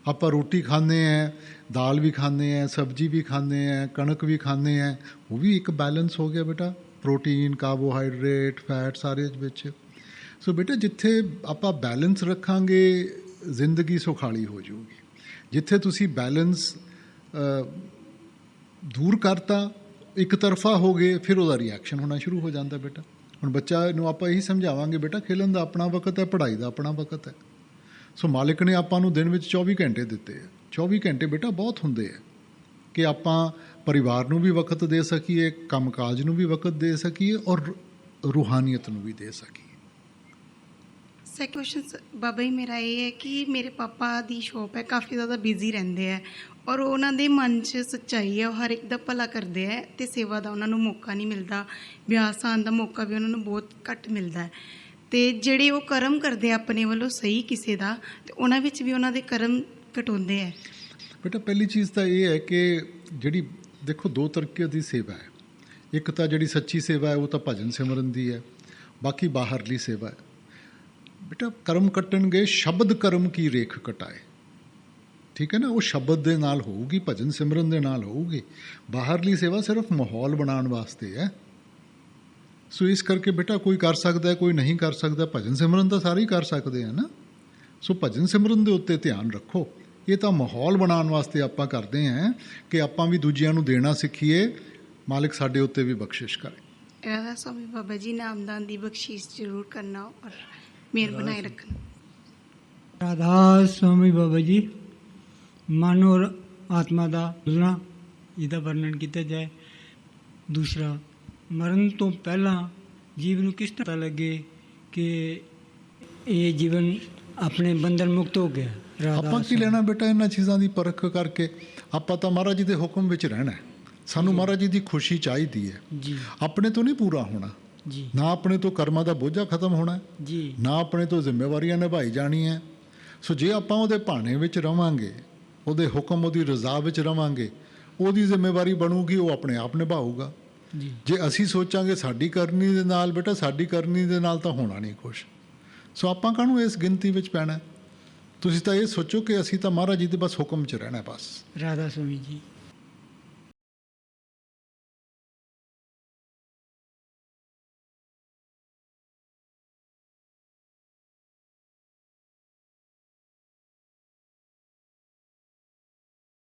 S2: ਆਪਾਂ ਰੋਟੀ ਖਾਂਦੇ ਹਾਂ, ਦਾਲ ਵੀ ਖਾਂਦੇ ਹਾਂ, ਸਬਜ਼ੀ ਵੀ ਖਾਂਦੇ ਹਾਂ, ਕਣਕ ਵੀ ਖਾਂਦੇ ਹਾਂ, ਉਹ ਵੀ ਇੱਕ ਬੈਲੈਂਸ ਹੋ ਗਿਆ ਬੇਟਾ। ਪ੍ਰੋਟੀਨ, ਕਾਰਬੋਹਾਈਡਰੇਟ, ਫੈਟ ਸਾਰੇ ਵਿੱਚ। ਸੋ ਬੇਟਾ ਜਿੱਥੇ ਆਪਾਂ ਬੈਲੈਂਸ ਰੱਖਾਂਗੇ, ਜ਼ਿੰਦਗੀ ਸੁਖਾਲੀ ਹੋ ਜਾਊਗੀ। ਜਿੱਥੇ ਤੁਸੀਂ ਬੈਲੈਂਸ ਦੂਰ ਕਰਤਾ, ਇੱਕ ਤਰਫਾ ਹੋ ਗਏ, ਫਿਰ ਉਹਦਾ ਰਿਐਕਸ਼ਨ ਹੋਣਾ ਸ਼ੁਰੂ ਹੋ ਜਾਂਦਾ ਬੇਟਾ। ਹੁਣ ਬੱਚਾ ਨੂੰ ਆਪਾਂ ਇਹੀ ਸਮਝਾਵਾਂਗੇ, ਬੇਟਾ ਖੇਲਣ ਦਾ ਆਪਣਾ ਵਕਤ ਹੈ, ਪੜ੍ਹਾਈ ਦਾ ਆਪਣਾ ਵਕਤ ਹੈ। ਸੋ ਮਾਲਿਕ ਨੇ ਆਪਾਂ ਨੂੰ ਦਿਨ ਵਿੱਚ 24 ਘੰਟੇ ਦਿੱਤੇ ਆ। 24 ਘੰਟੇ ਬੇਟਾ ਬਹੁਤ ਹੁੰਦੇ ਆ ਕਿ ਆਪਾਂ ਪਰਿਵਾਰ ਨੂੰ ਵੀ ਵਕਤ ਦੇ ਸਕੀਏ, ਕੰਮਕਾਜ ਨੂੰ ਵੀ ਵਕਤ ਦੇ ਸਕੀਏ, ਔਰ ਰੂਹਾਨੀਅਤ ਨੂੰ ਵੀ ਦੇ ਸਕੀਏ।
S16: ਸੈਕੰਡ ਕੁਐਸਚਨ ਬਾਬਾ ਜੀ ਮੇਰਾ ਇਹ ਹੈ ਕਿ ਮੇਰੇ ਪਾਪਾ ਦੀ ਸ਼ੌਪ ਹੈ, ਕਾਫੀ ਜ਼ਿਆਦਾ ਬਿਜ਼ੀ ਰਹਿੰਦੇ ਹੈ, ਔਰ ਉਹਨਾਂ ਦੇ ਮਨ 'ਚ ਸੱਚਾਈ ਹੈ, ਉਹ ਹਰ ਇੱਕ ਦਾ ਭਲਾ ਕਰਦੇ ਹੈ, ਅਤੇ ਸੇਵਾ ਦਾ ਉਹਨਾਂ ਨੂੰ ਮੌਕਾ ਨਹੀਂ ਮਿਲਦਾ। ਬਿਆਸ ਆਉਣ ਦਾ ਮੌਕਾ ਵੀ ਉਹਨਾਂ ਨੂੰ ਬਹੁਤ ਘੱਟ ਮਿਲਦਾ ਹੈ। ਅਤੇ ਜਿਹੜੇ ਉਹ ਕਰਮ ਕਰਦੇ ਆ ਆਪਣੇ ਵੱਲੋਂ ਸਹੀ ਕਿਸੇ ਦਾ, ਅਤੇ ਉਹਨਾਂ ਵਿੱਚ ਵੀ ਉਹਨਾਂ ਦੇ ਕਰਮ ਘਟਾਉਂਦੇ ਹੈ।
S2: ਬੇਟਾ ਪਹਿਲੀ ਚੀਜ਼ ਤਾਂ ਇਹ ਹੈ ਕਿ ਜਿਹੜੀ ਦੇਖੋ, ਦੋ ਤਰੀਕੇ ਦੀ ਸੇਵਾ ਹੈ। ਇੱਕ ਤਾਂ ਜਿਹੜੀ ਸੱਚੀ ਸੇਵਾ ਹੈ ਉਹ ਤਾਂ ਭਜਨ ਸਿਮਰਨ ਦੀ ਹੈ, ਬਾਕੀ ਬਾਹਰਲੀ ਸੇਵਾ ਹੈ। ਬੇਟਾ ਕਰਮ ਕੱਟਣਗੇ, ਸ਼ਬਦ ਕਰਮ ਕੀ ਰੇਖ ਕਟਾਏ, ਠੀਕ ਹੈ ਨਾ। ਉਹ ਸ਼ਬਦ ਦੇ ਨਾਲ ਹੋਊਗੀ, ਭਜਨ ਸਿਮਰਨ ਦੇ ਨਾਲ ਹੋਊਗੀ। ਬਾਹਰਲੀ ਸੇਵਾ ਸਿਰਫ ਮਾਹੌਲ ਬਣਾਉਣ ਵਾਸਤੇ ਹੈ। ਸੋ ਇਸ ਕਰਕੇ ਬੇਟਾ ਕੋਈ ਕਰ ਸਕਦਾ, ਕੋਈ ਨਹੀਂ ਕਰ ਸਕਦਾ। ਭਜਨ ਸਿਮਰਨ ਤਾਂ ਸਾਰੇ ਹੀ ਕਰ ਸਕਦੇ ਆ ਨਾ। ਸੋ ਭਜਨ ਸਿਮਰਨ ਦੇ ਉੱਤੇ ਧਿਆਨ ਰੱਖੋ। ਇਹ ਤਾਂ ਮਾਹੌਲ ਬਣਾਉਣ ਵਾਸਤੇ ਆਪਾਂ ਕਰਦੇ ਹਾਂ ਕਿ ਆਪਾਂ ਵੀ ਦੂਜਿਆਂ ਨੂੰ ਦੇਣਾ ਸਿੱਖੀਏ। ਮਾਲਿਕ ਸਾਡੇ ਉੱਤੇ ਵੀ ਬਖਸ਼ਿਸ਼ ਕਰੇ।
S16: ਰਾਧਾ ਸਵਾਮੀ ਬਾਬਾ ਜੀ ਨਾਮਦਾਨ ਦੀ ਬਖਸ਼ਿਸ਼ ਜ਼ਰੂਰ ਕਰਨਾ ਔਰ ਮਿਹਰ ਬਣਾਏ ਰੱਖਣਾ।
S10: ਰਾਧਾ ਸਵਾਮੀ ਬਾਬਾ ਜੀ, ਮਨ ਔਰ ਆਤਮਾ ਦਾ ਮਿਲਣਾ, ਇਹਦਾ ਵਰਣਨ ਕੀਤਾ ਜਾਏ। ਦੂਸਰਾ, ਮਰਨ ਤੋਂ ਪਹਿਲਾਂ ਜੀਵ ਨੂੰ ਕਿਸ ਤਰ੍ਹਾਂ ਲੱਗੇ ਕਿ ਇਹ ਜੀਵਨ ਆਪਣੇ ਬੰਧਨ ਮੁਕਤ ਹੋ ਗਿਆ।
S2: ਆਪਾਂ ਕੀ ਲੈਣਾ ਬੇਟਾ ਇਹਨਾਂ ਚੀਜ਼ਾਂ ਦੀ ਪਰਖ ਕਰਕੇ? ਆਪਾਂ ਤਾਂ ਮਹਾਰਾਜ ਜੀ ਦੇ ਹੁਕਮ ਵਿੱਚ ਰਹਿਣਾ। ਸਾਨੂੰ ਮਹਾਰਾਜ ਜੀ ਦੀ ਖੁਸ਼ੀ ਚਾਹੀਦੀ ਹੈ। ਆਪਣੇ ਤੋਂ ਨਹੀਂ ਪੂਰਾ ਹੋਣਾ, ਨਾ ਆਪਣੇ ਤੋਂ ਕਰਮਾਂ ਦਾ ਬੋਝਾ ਖਤਮ ਹੋਣਾ, ਨਾ ਆਪਣੇ ਤੋਂ ਜ਼ਿੰਮੇਵਾਰੀਆਂ ਨਿਭਾਈ ਜਾਣੀਆਂ। ਸੋ ਜੇ ਆਪਾਂ ਉਹਦੇ ਭਾਣੇ ਵਿੱਚ ਰਵਾਂਗੇ, ਉਹਦੇ ਹੁਕਮ, ਉਹਦੀ ਰਜ਼ਾ ਵਿੱਚ ਰਵਾਂਗੇ, ਉਹਦੀ ਜ਼ਿੰਮੇਵਾਰੀ ਬਣੂਗੀ, ਉਹ ਆਪਣੇ ਆਪ ਨਿਭਾਊਗਾ। ਜੇ ਅਸੀਂ ਸੋਚਾਂਗੇ ਸਾਡੀ ਕਰਨੀ ਦੇ ਨਾਲ, ਬੇਟਾ ਸਾਡੀ ਕਰਨੀ ਦੇ ਨਾਲ ਤਾਂ ਹੋਣਾ ਨਹੀਂ ਕੁਛ। ਸੋ ਆਪਾਂ ਕਾਹਨੂੰ ਇਸ ਗਿਣਤੀ ਵਿੱਚ ਪੈਣਾ? ਤੁਸੀਂ ਤਾਂ ਇਹ ਸੋਚੋ ਕਿ ਅਸੀਂ ਤਾਂ ਮਹਾਰਾਜ ਜੀ ਦੇ ਬਸ ਹੁਕਮ 'ਚ ਰਹਿਣਾ ਬਸ।
S10: ਰਾਧਾ ਸਵਾਮੀ ਜੀ।